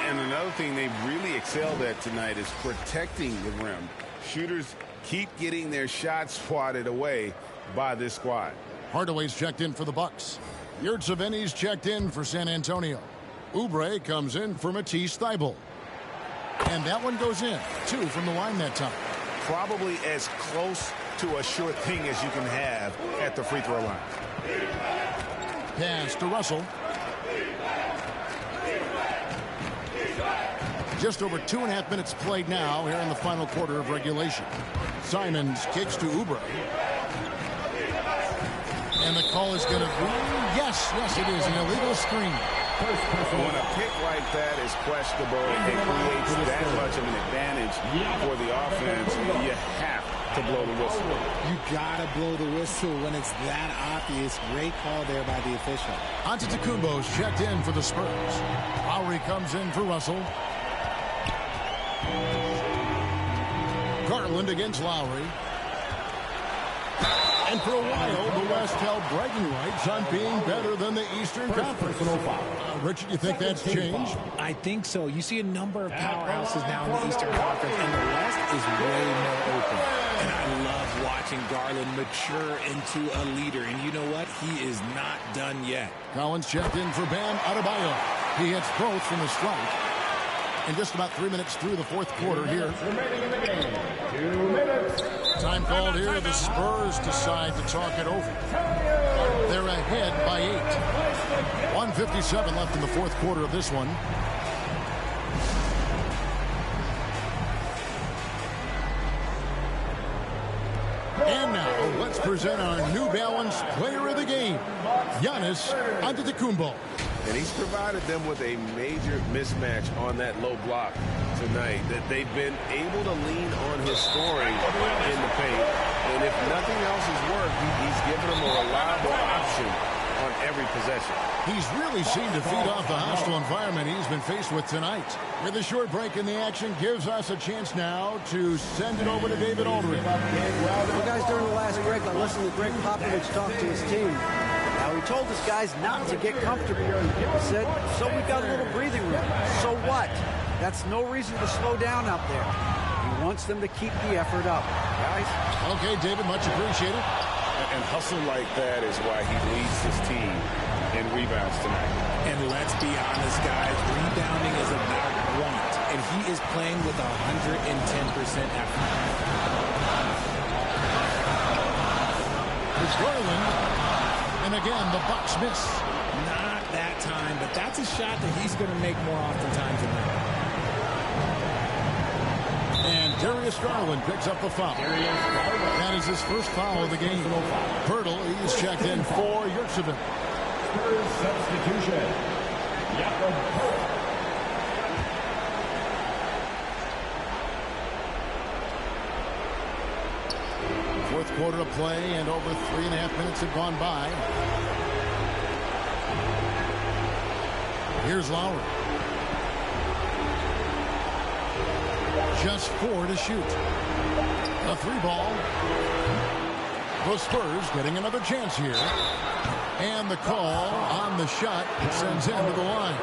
And another thing they've really excelled at tonight is protecting the rim. Shooters keep getting their shots swatted away by this squad. Hardaway's checked in for the Bucks. Yurtseveni's checked in for San Antonio. Oubre comes in for Matisse Thybulle. And that one goes in. 2 from the line that time. Probably as close to a sure thing as you can have at the free throw line. Pass to Russell. Just over 2.5 minutes played now here in the final quarter of regulation. Simons kicks to Oubre. And the call is going to be, yes, it is an illegal screen. When a pick like that is questionable, it creates that much of an advantage for the offense. You have to blow the whistle. You gotta blow the whistle when it's that obvious. Great call there by the official. Antetokounmpo's checked in for the Spurs. Lowry comes in for Russell. Garland against Lowry. And for a while, the West held bragging rights on being better than the Eastern Conference. Richard, you think that's changed? I think so. You see a number of powerhouses now in the Eastern Conference, and the West is way more open. And I love watching Garland mature into a leader. And you know what? He is not done yet. Collins checked in for Bam Adebayo. He hits both from the strike. And just about 3 minutes through the fourth quarter here. 2 minutes. Time called here. The Spurs decide to talk it over. They're ahead by 8. 1:57 left in the fourth quarter of this one. And now, let's present our New Balance player of the game, Giannis Antetokounmpo. And he's provided them with a major mismatch on that low block tonight, that they've been able to lean on his scoring in the paint. And if nothing else has worked, he's given them a reliable option on every possession. He's really seemed to feed off the hostile environment he's been faced with tonight. With a short break in the action, gives us a chance now to send it over to David Aldridge. Well, guys, during the last break, I listened to Greg Popovich talk to his team. Now, he told his guys not to get comfortable. He said, so we've got a little breathing room. So what? That's no reason to slow down out there. He wants them to keep the effort up. Guys? Okay, David, much appreciated. And hustle like that is why he leads his team in rebounds tonight. And let's be honest, guys, rebounding is about want. And he is playing with 110% effort. It's Garland. And again, the Bucks miss. Not that time, but that's a shot that he's going to make more oftentimes tonight. And Darius Garland picks up the foul. That is his first foul of the game. Hurdle, he's checked in for Yurtseven. Substitution. Jakob Hurdle. Fourth quarter of play, and over 3.5 minutes have gone by. Here's Lowry. Just 4 to shoot. A 3-ball. The Spurs getting another chance here. And the call on the shot sends him to the line.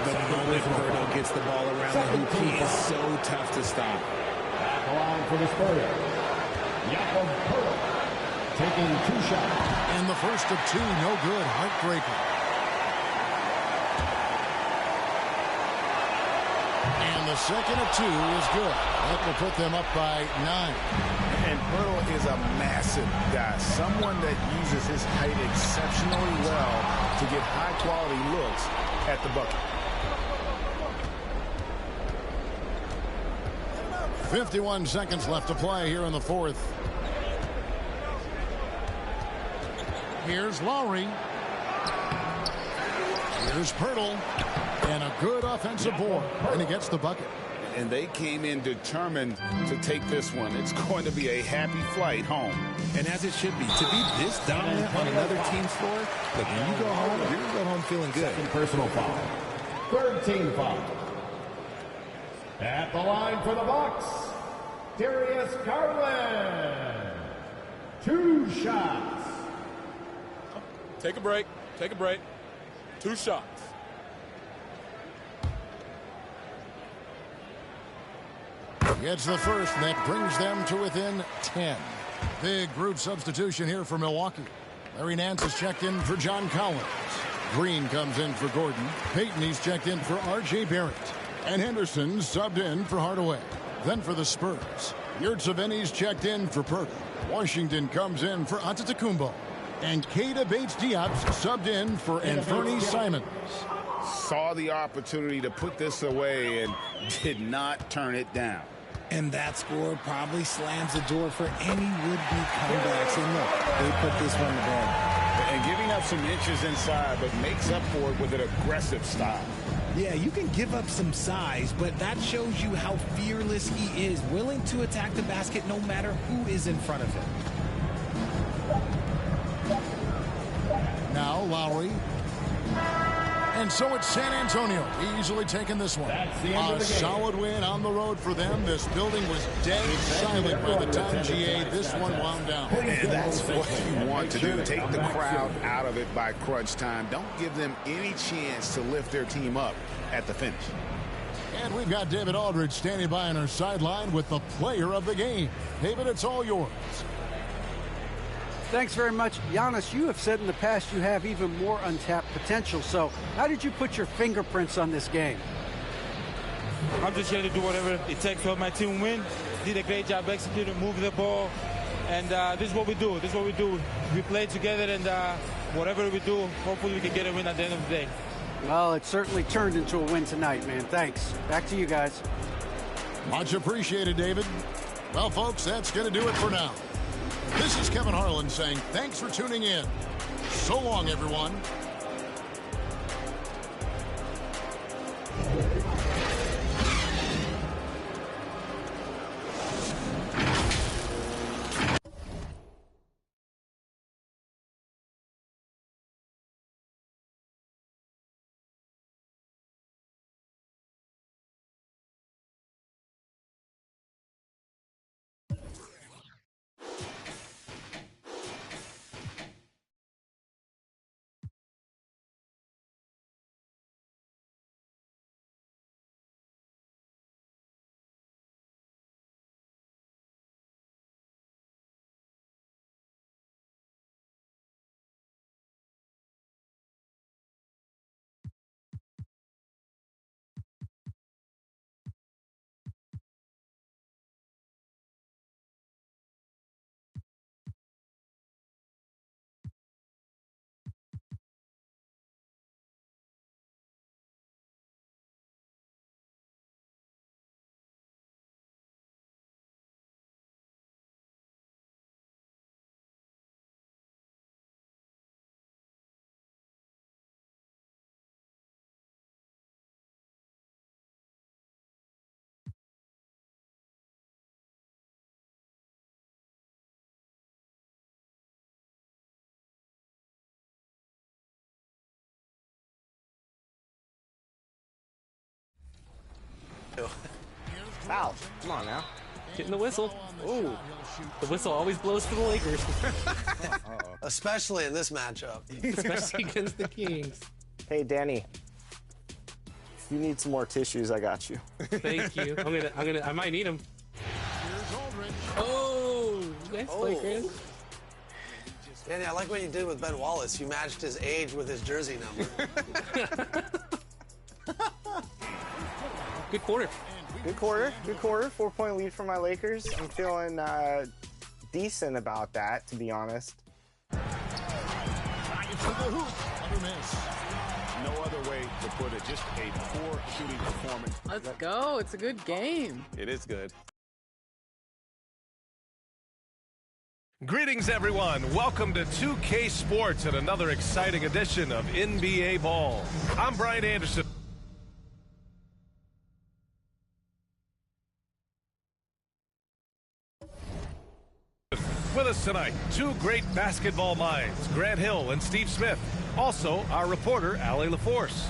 The moment Birdo gets the ball around the hoop, he is so tough to stop. At the line for the Spurs, Jakob Poeltl taking 2 shots. And the first of 2, no good. Heartbreaker. And the second of 2 is good. That will put them up by 9. And Poeltl is a massive guy, someone that uses his height exceptionally well to get high-quality looks at the bucket. 51 seconds left to play here in the fourth. Here's Lowry. Here's Poeltl. And a good offensive board. And he gets the bucket. And they came in determined to take this one. It's going to be a happy flight home. And as it should be. To be this dominant on another team's floor, look, when you go home, you're going to go home feeling good. Second personal foul. Third team foul. At the line for the Bucks, Darius Garland. 2 shots. Take a break. Take a break. 2 shots. Gets the first, and that brings them to within 10. Big group substitution here for Milwaukee. Larry Nance is checked in for John Collins. Green comes in for Gordon. Payton, he's checked in for R.J. Barrett. And Henderson subbed in for Hardaway. Then for the Spurs, Yurtseven's checked in for Poeltl. Washington comes in for Antetokounmpo. And Keita Bates-Diop subbed in for Anthony Simons. Saw the opportunity to put this away and did not turn it down. And that score probably slams the door for any would-be comebacks. And look, they put this one to bed. And giving up some inches inside, but makes up for it with an aggressive style. Yeah, you can give up some size, but that shows you how fearless he is, willing to attack the basket no matter who is in front of him. Now Lowry. And so it's San Antonio easily taking this one. A solid win on the road for them. This building was dead silent by the time GA this one wound down. And that's what you want to do. Take the crowd out of it by crunch time. Don't give them any chance to lift their team up at the finish. And we've got David Aldridge standing by on our sideline with the player of the game. David, it's all yours. Thanks very much. Giannis, you have said in the past you have even more untapped potential. So how did you put your fingerprints on this game? I'm just here to do whatever it takes to help my team win. Did a great job executing, moving the ball. And this is what we do. This is what we do. We play together, and whatever we do, hopefully we can get a win at the end of the day. Well, it certainly turned into a win tonight, man. Thanks. Back to you guys. Much appreciated, David. Well, folks, that's going to do it for now. This is Kevin Harlan saying thanks for tuning in. So long, everyone. Foul. Come on now. Getting the whistle. Ooh. The whistle always blows for the Lakers. Especially in this matchup. Especially against the Kings. Hey, Danny. If you need some more tissues, I got you. Thank you. I might need them. Oh, nice play, Chris. Danny, I like what you did with Ben Wallace. You matched his age with his jersey number. Good quarter. Good quarter. Good quarter. 4-point lead for my Lakers. I'm feeling decent about that, to be honest. No other way to put it. Just a poor shooting performance. Let's go. It's a good game. It is good. Greetings, everyone. Welcome to 2K Sports and another exciting edition of NBA Ball. I'm Brian Anderson. With us tonight, two great basketball minds, Grant Hill and Steve Smith. Also, our reporter, Allie LaForce.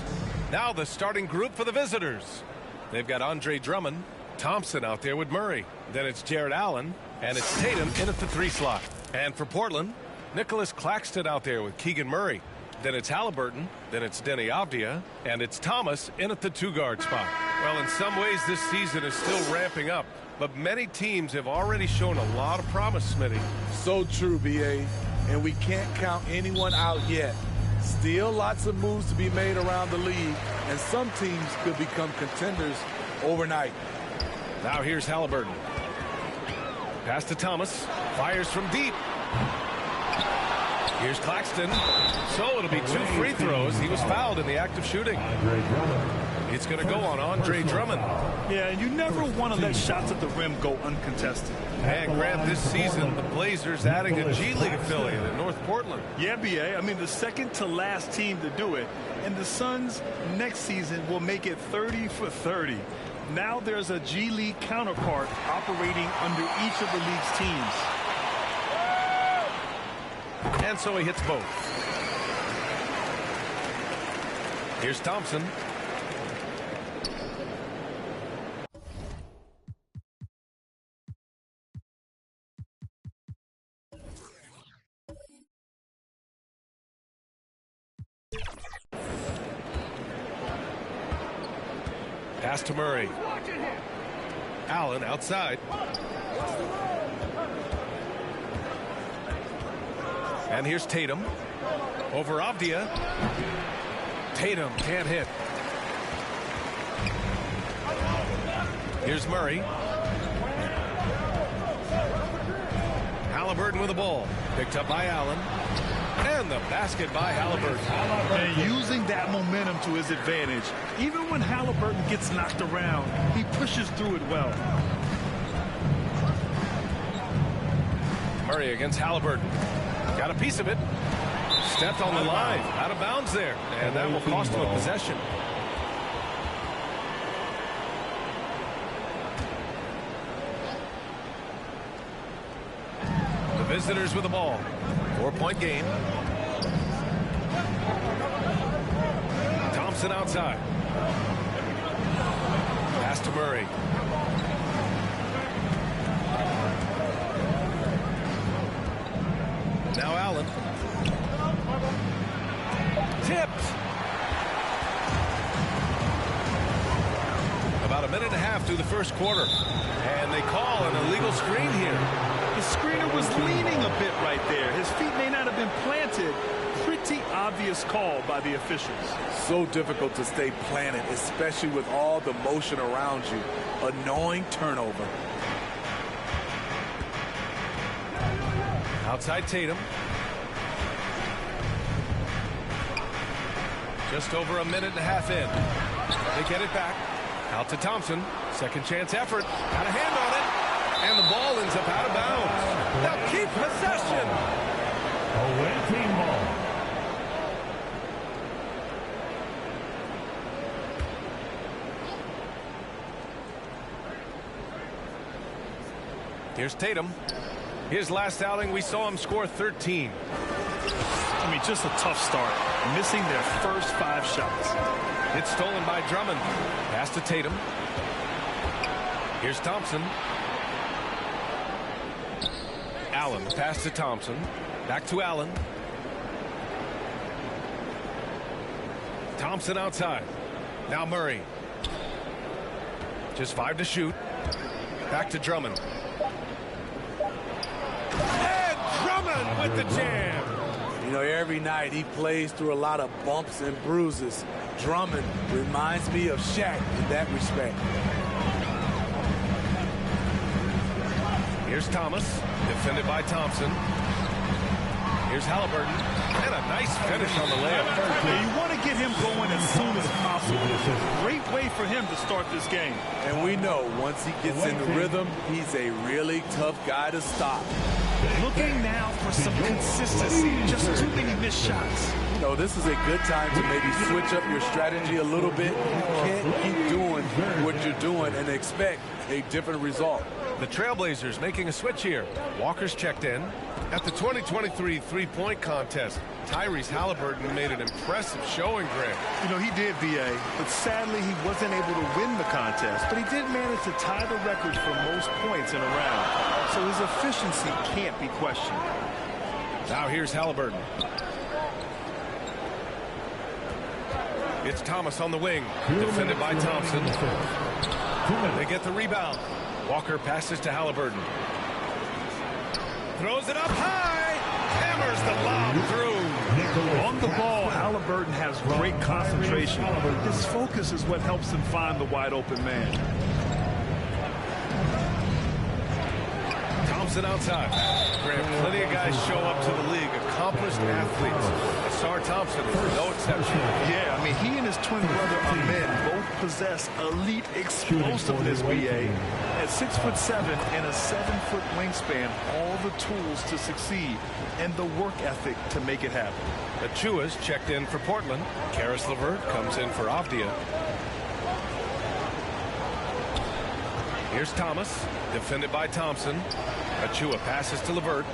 Now the starting group for the visitors. They've got Andre Drummond, Thompson out there with Murray. Then it's Jared Allen, and it's Tatum in at the 3 slot. And for Portland, Nicholas Claxton out there with Keegan Murray. Then it's Halliburton, then it's Denny Avdia, and it's Thomas in at the 2-guard spot. Well, in some ways, this season is still ramping up. But many teams have already shown a lot of promise, Smitty. So true, B.A. And we can't count anyone out yet. Still lots of moves to be made around the league, and some teams could become contenders overnight. Now here's Halliburton. Pass to Thomas. Fires from deep. Here's Claxton. So it'll be 2 free throws. He was fouled in the act of shooting. It's going to go on Andre Drummond. Yeah, and you never want to let shots at the rim go uncontested. And Grant, this season, the Blazers adding a G League affiliate in North Portland. Yeah, B.A. I mean, the second to last team to do it. And the Suns next season will make it 30 for 30. Now there's a G League counterpart operating under each of the league's teams. And so he hits both. Here's Thompson. Pass to Murray. Allen outside. And here's Tatum. Over Avdia. Tatum can't hit. Here's Murray. Halliburton with the ball. Picked up by Allen. And the basket by Halliburton. And using that momentum to his advantage. Even when Halliburton gets knocked around, he pushes through it well. Murray against Halliburton. Got a piece of it. Stepped on the line. Out of bounds there. And that will cost him a possession. The visitors with the ball. 4-point game. Thompson outside. Pass to Murray. Now Allen. Tipped. About a minute and a half through the first quarter. And they call an illegal screen here. The screener was leaning a bit right there. His feet may not have been planted. Pretty obvious call by the officials. So difficult to stay planted, especially with all the motion around you. Annoying turnover. Outside Tatum. Just over a minute and a half in. They get it back. Out to Thompson. Second chance effort. Got a hand on it. And the ball ends up out of bounds. They'll keep possession. Away team ball. Here's Tatum. His last outing, we saw him score 13. I mean, just a tough start. Missing their first 5 shots. It's stolen by Drummond. Pass to Tatum. Here's Thompson. Allen, pass to Thompson. Back to Allen. Thompson outside. Now Murray. Just 5 to shoot. Back to Drummond. And Drummond with the jam. You know, every night he plays through a lot of bumps and bruises. Drummond reminds me of Shaq in that respect. Here's Thomas, defended by Thompson. Here's Halliburton, and a nice finish on the layup. Yeah, you want to get him going as soon as possible. Great way for him to start this game. And we know once he gets in the rhythm, he's a really tough guy to stop. Looking now for some consistency. Just too many missed shots. You know, this is a good time to maybe switch up your strategy a little bit. You can't keep doing what you're doing and expect a different result. The Trailblazers making a switch here. Walker's checked in. At the 2023 three-point contest, Tyrese Halliburton made an impressive showing, Grant. You know, he did, B.A., but sadly he wasn't able to win the contest, but he did manage to tie the record for most points in a round, so his efficiency can't be questioned. Now here's Halliburton. It's Thomas on the wing, defended by Thompson. They get the rebound. Walker passes to Halliburton. Throws it up high. Hammers the lob through. On the ball, Halliburton has great concentration. His focus is what helps him find the wide open man. Thompson outside. Grant, plenty of guys show up to the league, accomplished athletes. Asar Thompson is no exception. Yeah, I mean, he and his twin brother Ahmed both possess elite explosiveness, B.A. At 6'7" and a 7-foot wingspan, all the tools to succeed and the work ethic to make it happen. Achua's checked in for Portland. Karis LeVert comes in for Avdia. Here's Thomas, defended by Thompson. Achua passes to LeVert.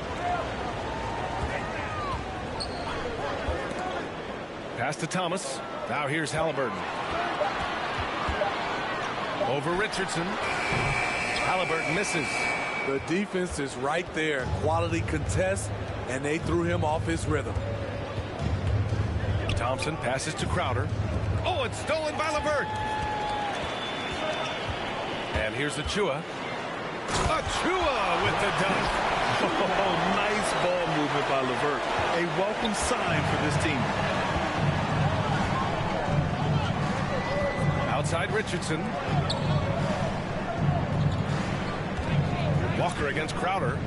Pass to Thomas. Now here's Halliburton. Over Richardson. Halliburton misses. The defense is right there. Quality contest, and they threw him off his rhythm. Thompson passes to Crowder. Oh, it's stolen by LeVert. And here's Achua. Achua with the dunk. Oh, nice ball movement by LeVert. A welcome sign for this team. Outside Richardson. Walker against Crowder.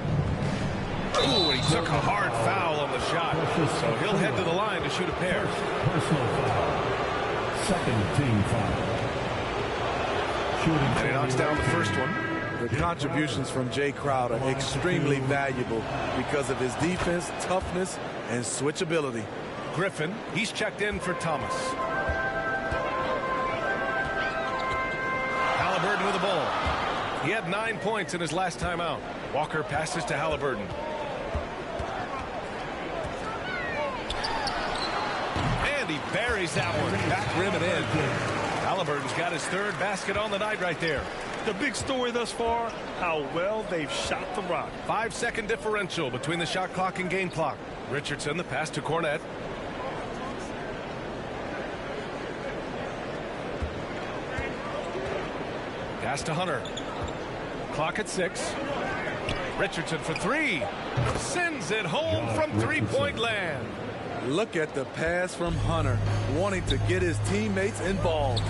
Ooh, and he took a hard foul on the shot. So he'll head to the line to shoot a pair. Personal foul. Second team foul. And he knocks down the first one. The contributions from Jay Crowder extremely valuable because of his defense, toughness, and switchability. Griffin, he's checked in for Thomas. Halliburton with the ball. He had 9 points in his last time out. Walker passes to Halliburton. And he buries that one. Back rim and in. Halliburton's got his third basket on the night right there. The big story thus far, how well they've shot the rock. 5-second differential between the shot clock and game clock. Richardson, the pass to Cornette. Pass to Hunter. Clock at 6. Richardson for 3. Sends it home from three-point land. Look at the pass from Hunter, wanting to get his teammates involved.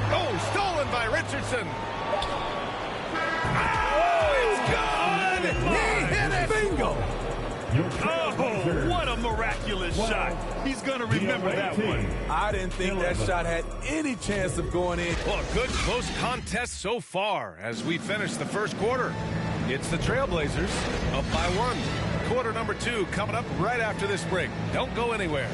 Oh, stolen by Richardson. Oh, it's good. He hit it. Bingo. Oh, what a miraculous shot. He's going to remember that one. I didn't think that shot had any chance of going in. Well, a good close contest so far as we finish the first quarter. It's the Trailblazers up by 1. Quarter number 2 coming up right after this break. Don't go anywhere.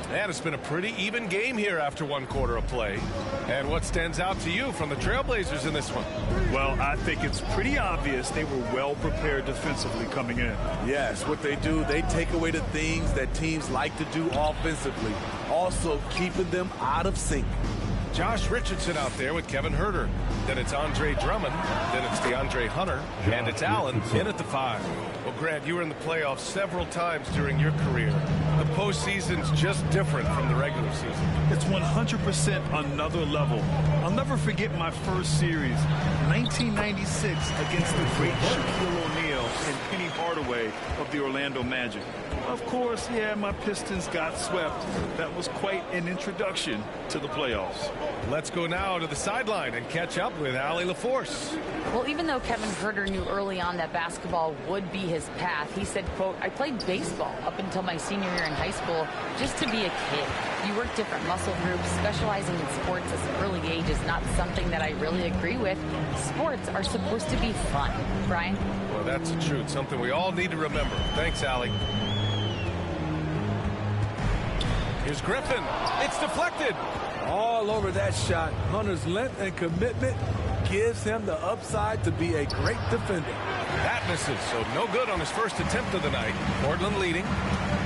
And it's been a pretty even game here after 1 quarter of play. And what stands out to you from the Trailblazers in this one? Well, I think it's pretty obvious they were well prepared defensively coming in. Yes, what they do, they take away the things that teams like to do offensively, also keeping them out of sync. Josh Richardson out there with Kevin Huerter. Then it's Andre Drummond. Then it's DeAndre Hunter. And it's Allen in at the 5. Well, Grant, you were in the playoffs several times during your career. The postseason's just different from the regular season. It's 100% another level. I'll never forget my first series, 1996, against the great Shaquille O'Neal and Penny Hardaway of the Orlando Magic. Of course, yeah, my Pistons got swept. That was quite an introduction to the playoffs. Let's go now to the sideline and catch up with Allie LaForce. Well, even though Kevin Huerter knew early on that basketball would be his path, he said, quote, I played baseball up until my senior year in high school just to be a kid. You work different muscle groups. Specializing in sports at an early age is not something that I really agree with. Sports are supposed to be fun. Brian? Well, that's the truth. Something we all need to remember. Thanks, Allie. Here's Griffin. It's deflected. All over that shot. Hunter's length and commitment gives him the upside to be a great defender. That misses, so no good on his first attempt of the night. Portland leading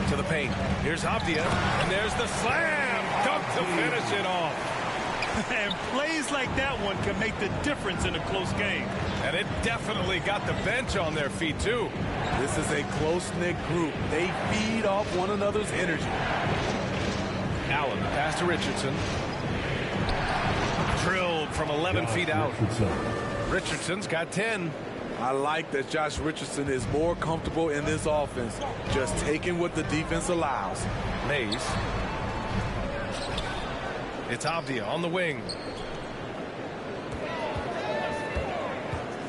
to the paint. Here's Avdia, and there's the slam. Dunk to finish it off. And plays like that one can make the difference in a close game. And it definitely got the bench on their feet, too. This is a close-knit group. They feed off one another's energy. Allen, pass to Richardson. Drilled from 11 feet out. Richardson's got 10. I like that Josh Richardson is more comfortable in this offense, just taking what the defense allows. Mays. It's Avdia on the wing.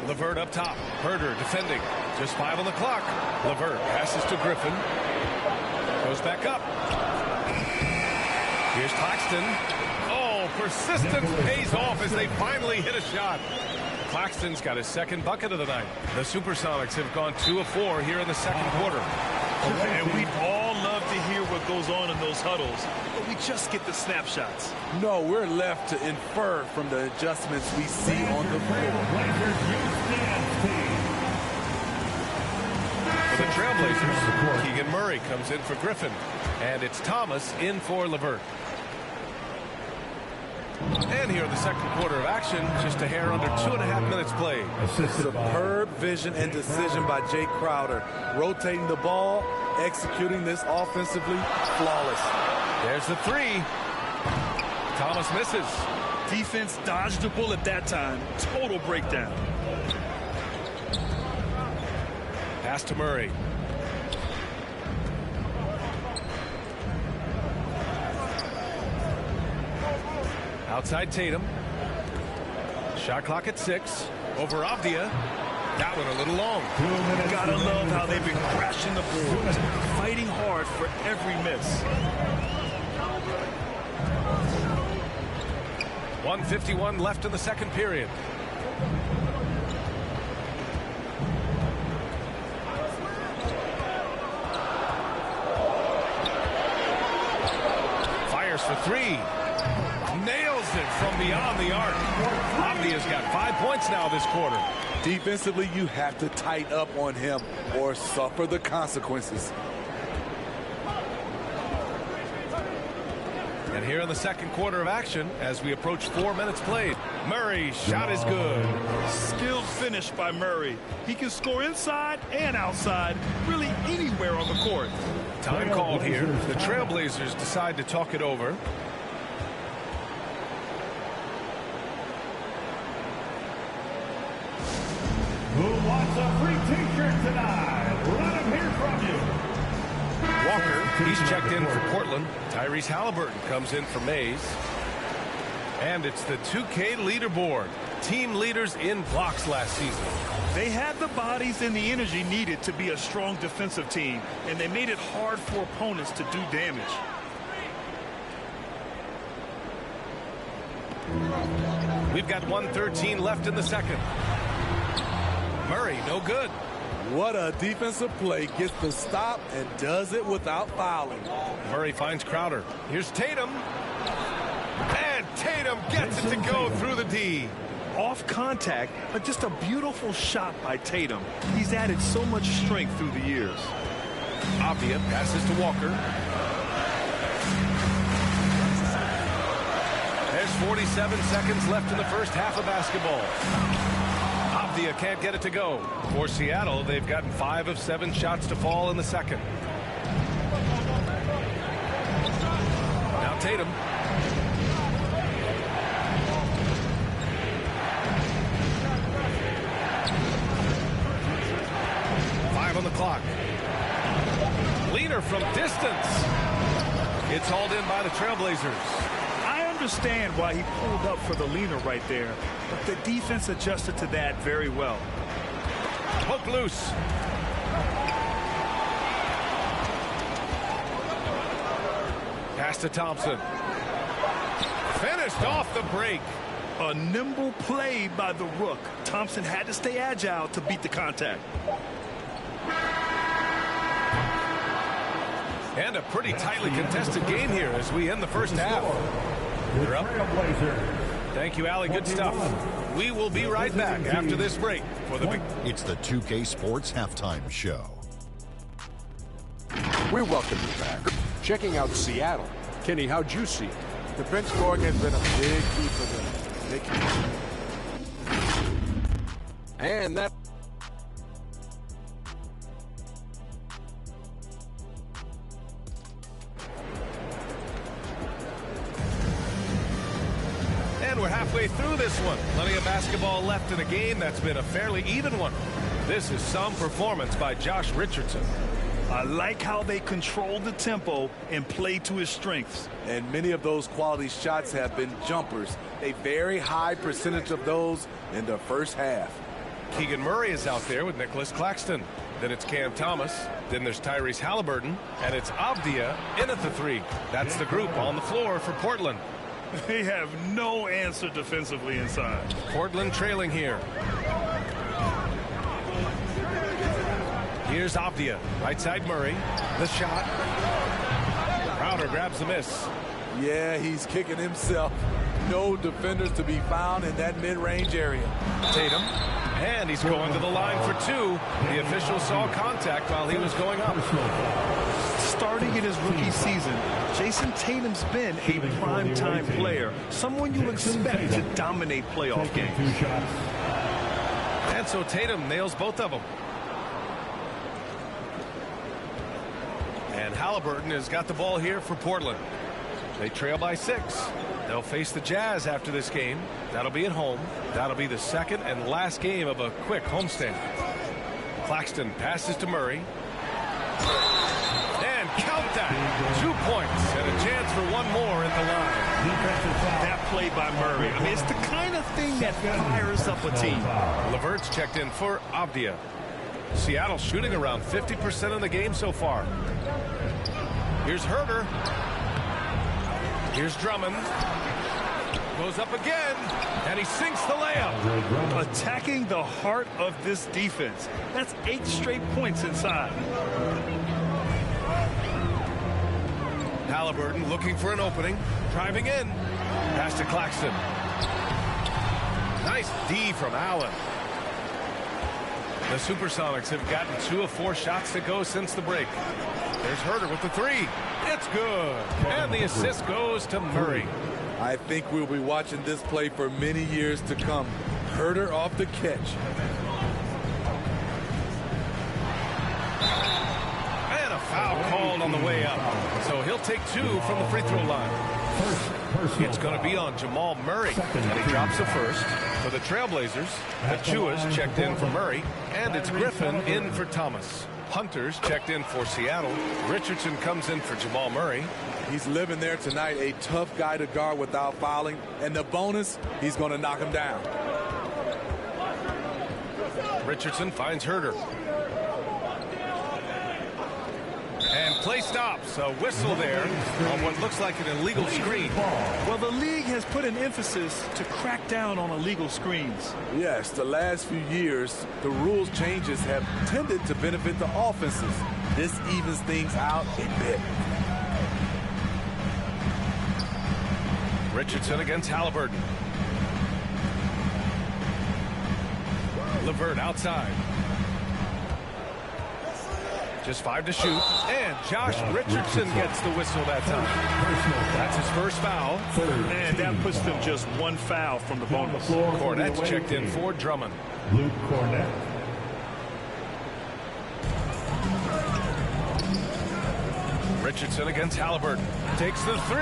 LeVert up top. Huerter defending. Just 5 on the clock. LeVert passes to Griffin. Goes back up. Here's Claxton. Oh, persistence pays off as they finally hit a shot. Claxton's got his second bucket of the night. The Supersonics have gone 2 of 4 here in the second quarter. And we'd all love to hear what goes on in those huddles, but we just get the snapshots. No, we're left to infer from the adjustments we see on the floor. For the Trailblazers, Keegan Murray comes in for Griffin. And it's Thomas in for LeVert. And here in the second quarter of action, just a hair under 2.5 minutes played. Superb vision and decision by Jake Crowder. Rotating the ball, executing this offensively, flawless. There's the 3. Thomas misses. Defense dodged the bullet that time. Total breakdown. Pass to Murray. Outside Tatum. Shot clock at 6. Over Avdia. That one a little long. Gotta love how they've been crashing the boards, fighting hard for every miss. 1:51 left in the second period. Fires for 3. Nails it from beyond the arc. Avdia's got 5 points now this quarter. Defensively, you have to tighten up on him or suffer the consequences. And here in the second quarter of action, as we approach 4 minutes played, Murray's shot is good. Skilled finish by Murray. He can score inside and outside, really anywhere on the court. Time called here. The Trailblazers decide to talk it over. Who wants a free t-shirt tonight? Let him hear from you. Walker, he's checked in for Portland. Tyrese Halliburton comes in for Mays. And it's the 2K leaderboard. Team leaders in blocks last season. They had the bodies and the energy needed to be a strong defensive team, and they made it hard for opponents to do damage. We've got 1:13 left in the second. Murray, no good. What a defensive play. Gets the stop and does it without fouling. Murray finds Crowder. Here's Tatum. And Tatum gets it to go through the D. Off contact, but just a beautiful shot by Tatum. He's added so much strength through the years. Avdia passes to Walker. There's 47 seconds left in the first half of basketball. Avdia can't get it to go. For Seattle, they've gotten 5 of 7 shots to fall in the second. Now Tatum. On the clock. Leaner from distance. It's hauled in by the Trailblazers. I understand why he pulled up for the leaner right there, but the defense adjusted to that very well. Hook loose. Pass to Thompson. Finished off the break. A nimble play by the Rook. Thompson had to stay agile to beat the contact. And a pretty tightly contested game here as we end the first half. We're up. Thank you, Allie. Good stuff. We will be right back after this break for the big. It's the 2K Sports Halftime Show. We welcome you back. Checking out Seattle. Kenny, how'd you see it? The bench scoring has been a big key for them. And that. And we're halfway through this one. Plenty of basketball left in a game that's been a fairly even one. This is some performance by Josh Richardson. I like how they controlled the tempo and played to his strengths. And many of those quality shots have been jumpers. A very high percentage of those in the first half. Keegan Murray is out there with Nicholas Claxton. Then it's Cam Thomas. Then there's Tyrese Halliburton. And it's Avdia in at the 3. That's the group on the floor for Portland. They have no answer defensively inside. Portland trailing here. Here's Avdia. Right side Murray. The shot. Crowder grabs the miss. Yeah, he's kicking himself. No defenders to be found in that mid-range area. Tatum. And he's going to the line for 2. The official saw contact while he was going up. Starting in his rookie season, Jason Tatum's been a prime-time player, someone you expect to dominate playoff games. And so Tatum nails both of them. And Halliburton has got the ball here for Portland. They trail by 6. They'll face the Jazz after this game. That'll be at home. That'll be the second and last game of a quick homestand. Claxton passes to Murray. And count that. 2 points and a chance for one more at the line. That play by Murray. I mean, it's the kind of thing that fires up a team. LeVert's checked in for Avdia. Seattle shooting around 50% of the game so far. Here's Herter. Here's Drummond. Goes up again, and he sinks the layup. Attacking the heart of this defense. That's 8 straight points inside. Halliburton looking for an opening. Driving in. Pass to Claxton. Nice D from Allen. The Supersonics have gotten 2 of 4 shots to go since the break. There's Herter with the 3. It's good. And the assist goes to Murray. I think we'll be watching this play for many years to come. Herter off the catch. And a foul called on the way up. So he'll take 2 from the free throw line. It's going to be on Jamal Murray. And he drops the first. For the Trailblazers, Achua's checked in for Murray. And it's Griffin in for Thomas. Hunter's checked in for Seattle. Richardson comes in for Jamal Murray. He's living there tonight, a tough guy to guard without fouling. And the bonus, he's going to knock him down. Richardson finds Herter. And play stops. A whistle there on what looks like an illegal screen. Well, the league has put an emphasis to crack down on illegal screens. Yes, the last few years, the rules changes have tended to benefit the offenses. This evens things out a bit. Richardson against Halliburton. LeVert outside. Just 5 to shoot. And Josh Richardson gets the whistle that time. That's his first foul. And that puts them just 1 foul from the bonus. Cornette's checked in for Drummond. Luke Cornette. Richardson against Halliburton. Takes the 3.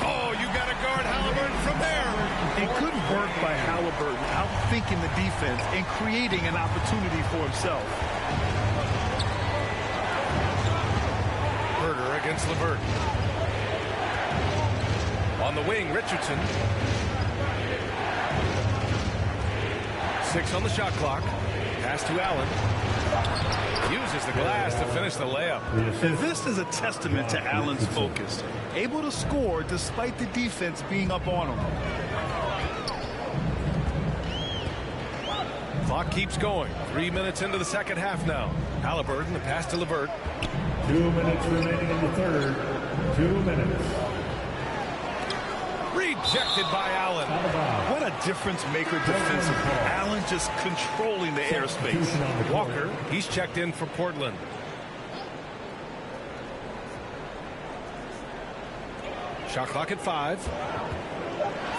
Oh, you got to guard Halliburton from there. And good work by Halliburton, outthinking the defense and creating an opportunity for himself. Herder against LeVert. On the wing, Richardson. 6 on the shot clock. Pass to Allen. Uses the glass to finish the layup. And this is a testament to Allen's focus. Able to score despite the defense being up on him. Clock keeps going. 3 minutes into the second half now. Halliburton, the pass to LeVert. 2 minutes remaining in the third. 2 minutes. Rejected by Allen. What a difference maker defensively. Allen just controlling the airspace. Walker, he's checked in for Portland. Shot clock at 5.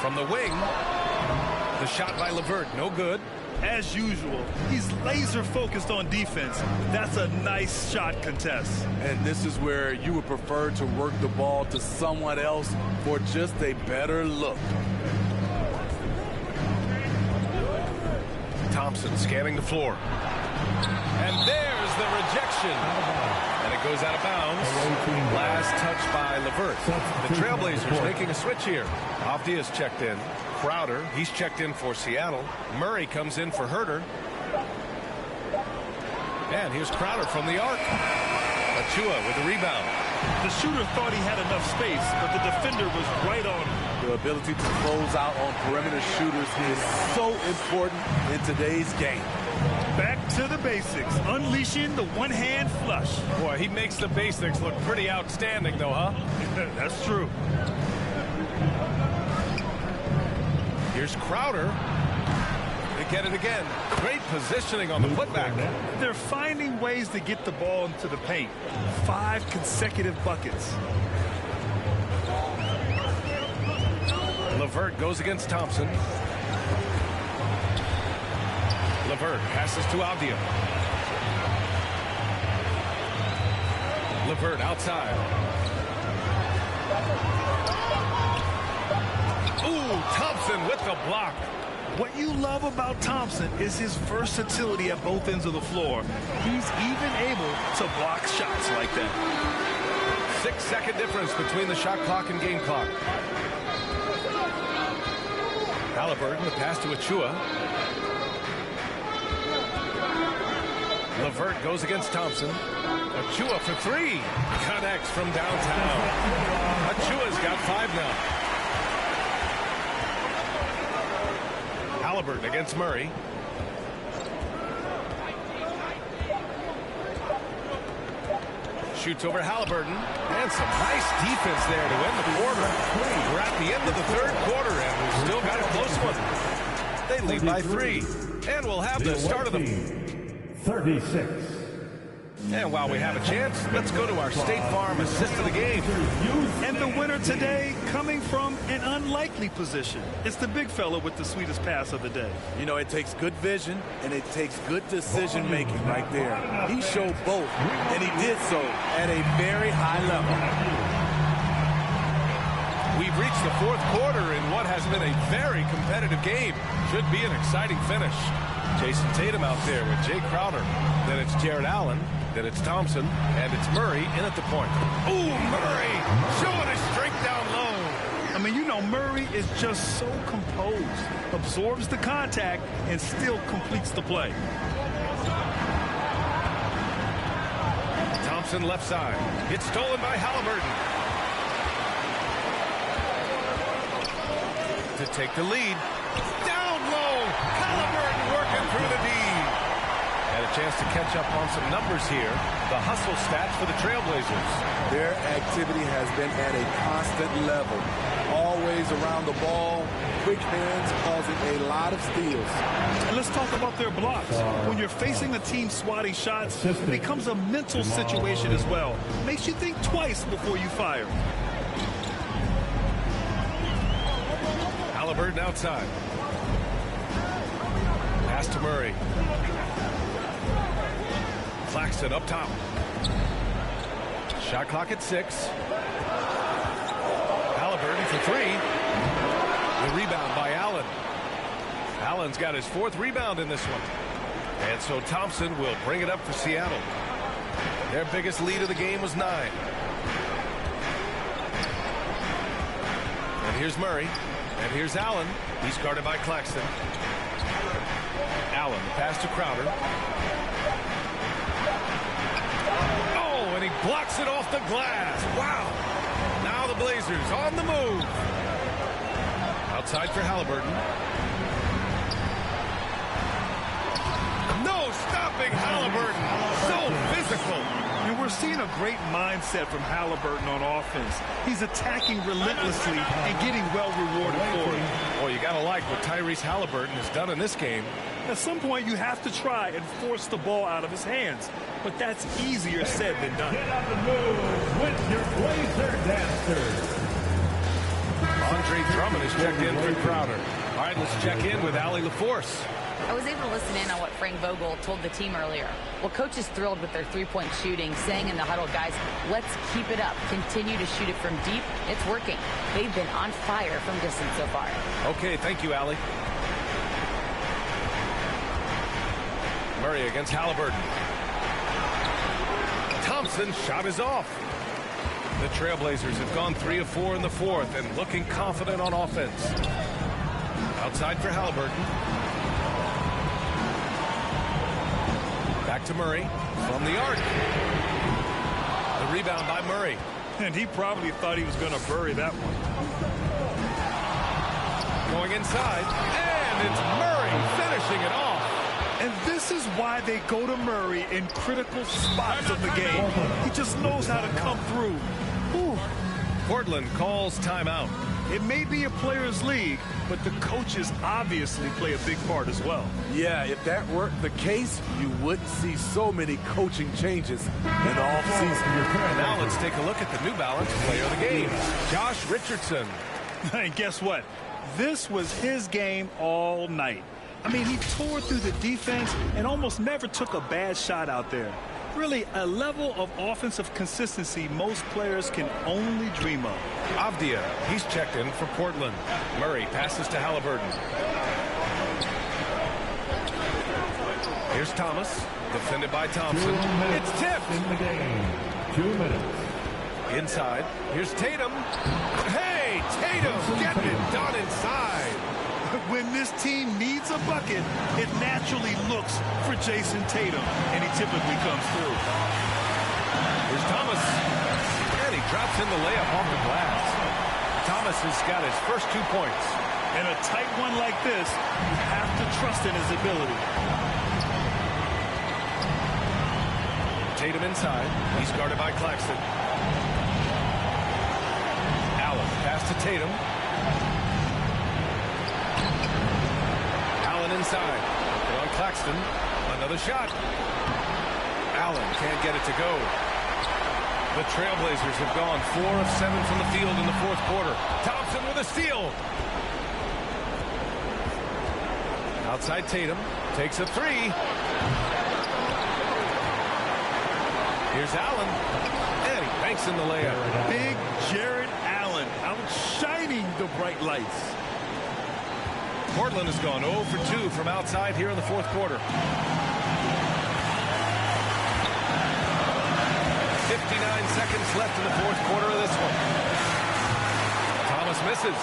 From the wing, the shot by LeVert, no good. As usual, he's laser focused on defense. That's a nice shot contest. And this is where you would prefer to work the ball to someone else for just a better look. Thompson scanning the floor. And there's the rejection. And it goes out of bounds. Last touch by LeVert. The Trailblazers making a switch here. Avdia's checked in. Crowder, he's checked in for Seattle. Murray comes in for Herder. And here's Crowder from the arc. Achua with the rebound. The shooter thought he had enough space, but the defender was right on him. The ability to close out on perimeter shooters is so important in today's game. Back to the basics, unleashing the one-hand flush. Boy, he makes the basics look pretty outstanding, though, huh? That's true. Here's Crowder. They get it again. Great positioning on the putback. They're finding ways to get the ball into the paint. 5 consecutive buckets. LeVert goes against Thompson. LeVert passes to Avdia. LeVert outside. Ooh, Thompson with the block. What you love about Thompson is his versatility at both ends of the floor. He's even able to block shots like that. 6-second difference between the shot clock and game clock. Halliburton, the pass to Achua. LeVert goes against Thompson. Achua for 3. Connects from downtown. Achua's got 5 now. Halliburton against Murray. Shoots over Halliburton. And some nice defense there to end the quarter. We're at the end of the third quarter, and we've still got a close one. They lead by 3. And we'll have the start of the 36. And while we have a chance, let's go to our State Farm assist of the game. And the winner today coming from an unlikely position. It's the big fella with the sweetest pass of the day. You know, it takes good vision and it takes good decision making right there. He showed both, and he did so at a very high level. We've reached the fourth quarter in what has been a very competitive game. Should be an exciting finish. Jason Tatum out there with Jay Crowder. Then it's Jared Allen. Then it's Thompson. And it's Murray in at the point. Ooh, Murray showing his strength down low. I mean, you know, Murray is just so composed. Absorbs the contact and still completes the play. Thompson left side. It's stolen by Halliburton. To take the lead. Down low. Halliburton working through the D. And a chance to catch up on some numbers here. The hustle stats for the Trailblazers. Their activity has been at a constant level. Always around the ball, quick hands causing a lot of steals. And let's talk about their blocks. When you're facing a team swatting shots, it becomes a mental situation as well. Makes you think twice before you fire. Halliburton outside. Pass to Murray. Claxton up top. Shot clock at 6. Halliburton for 3. The rebound by Allen. Allen's got his 4th rebound in this one. And so Thompson will bring it up for Seattle. Their biggest lead of the game was 9. And here's Murray. And here's Allen. He's guarded by Claxton. Allen, the pass to Crowder. Oh, and he blocks it off the glass. Wow. Now the Blazers on the move. Outside for Halliburton. No stopping Halliburton. So physical. And we're seeing a great mindset from Halliburton on offense. He's attacking relentlessly and getting well rewarded for it. Well, you got to like what Tyrese Halliburton has done in this game. At some point, you have to try and force the ball out of his hands. But that's easier said than done. Get on the move with your Blazer dancers. Andre Drummond is checked in for Crowder. All right, let's check in with Allie LaForce. I was able to listen in on what Frank Vogel told the team earlier. Well, coach is thrilled with their three-point shooting, saying in the huddle, guys, let's keep it up. Continue to shoot it from deep. It's working. They've been on fire from distance so far. Okay, thank you, Allie. Murray against Halliburton. Thompson shot is off. The Trailblazers have gone 3 of 4 in the 4th and looking confident on offense. Outside for Halliburton. Back to Murray from the arc. The rebound by Murray. And he probably thought he was going to bury that one. Going inside, and it's Murray finishing it off. And this is why they go to Murray in critical spots of the game. He just knows how to come through. Whew. Portland calls timeout. It may be a players' league, but the coaches obviously play a big part as well. Yeah, if that were the case, you wouldn't see so many coaching changes in the offseason. Now let's take a look at the New Balance player of the game, Josh Richardson. And guess what? This was his game all night. I mean, he tore through the defense and almost never took a bad shot out there. Really, a level of offensive consistency most players can only dream of. Avdia, he's checked in for Portland. Murray passes to Halliburton. Here's Thomas, defended by Thompson. It's tipped. In the game, 2 minutes. Inside, here's Tatum. Hey, Tatum getting it done inside. When this team needs a bucket, it naturally looks for Jason Tatum, and he typically comes through. Here's Thomas, and he drops in the layup off the glass. Thomas has got his first 2 points. In a tight one like this, you have to trust in his ability. Tatum inside. He's guarded by Claxton. Allen, pass to Tatum. Inside. Put on Claxton. Another shot. Allen can't get it to go. The Trailblazers have gone 4 of 7 from the field in the 4th quarter. Thompson with a steal. Outside Tatum. Takes a 3. Here's Allen. And he banks in the layup. Big Jared Allen outshining the bright lights. Portland has gone 0 for 2 from outside here in the 4th quarter. 59 seconds left in the 4th quarter of this one. Thomas misses.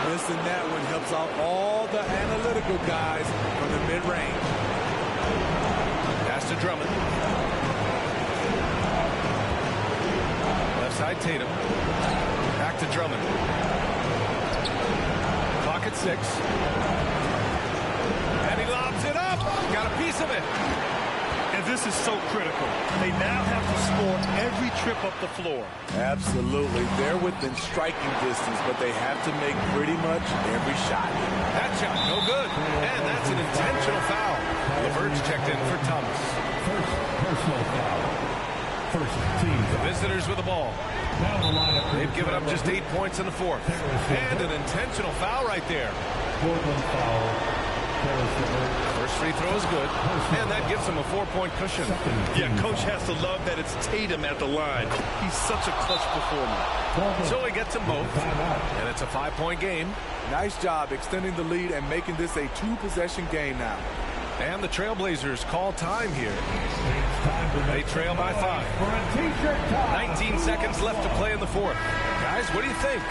Missing that one helps out all the analytical guys from the mid-range. Pass to Drummond. Left side Tatum. Back to Drummond. Clock at 6. And he lobs it up. Got a piece of it. this is so critical. They now have to score every trip up the floor. Absolutely. They're within striking distance, but they have to make pretty much every shot. That shot, no good. And that's an intentional foul. LeVert's checked in for Thomas. First personal foul. First team foul. Visitors with the ball. They've given up just 8 points in the fourth. And an intentional foul right there. Portland foul. First free throw is good, and that gives him a 4-point cushion. Yeah, coach has to love that it's Tatum at the line. He's such a clutch performer. So he gets them both, and it's a 5-point game. Nice job extending the lead and making this a 2-possession game now. And the Trailblazers call time here. They trail by 5. 19 seconds left to play in the fourth. Guys, what do you think?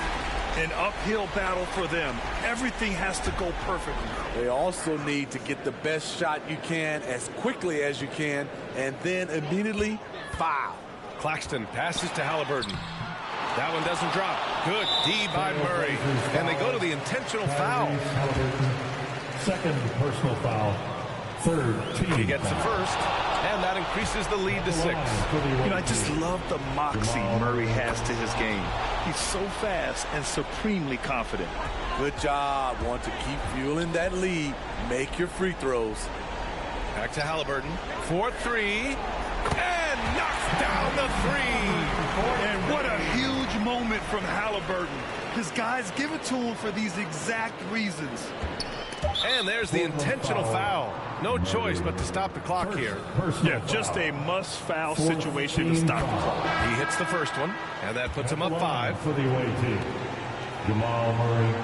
An uphill battle for them. Everything has to go perfectly. They also need to get the best shot you can as quickly as you can, and then immediately foul. Claxton passes to Halliburton. That one doesn't drop. Good D by Murray. And they go to the intentional foul. Second personal foul. Third team He gets foul. the first, and that increases the lead to 6. You know, I just love the moxie Murray has to his game. He's so fast and supremely confident. Good job. Want to keep fueling that lead. Make your free throws. Back to Halliburton. 4-3. And knocks down the 3. And what a huge moment from Halliburton. His guys give it to him for these exact reasons. And there's the intentional foul. No choice but to stop the clock here. Yeah, just a must-foul situation to stop the clock. He hits the first one, and that puts him up 5. For the away team, Jamal Murray.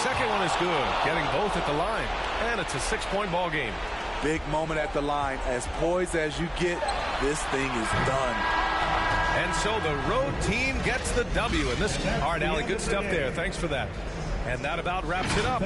Second one is good, getting both at the line. And it's a 6-point ball game. Big moment at the line. As poised as you get, this thing is done. And so the road team gets the W. And this, all right, Allie, good stuff there. Thanks for that. And that about wraps it up.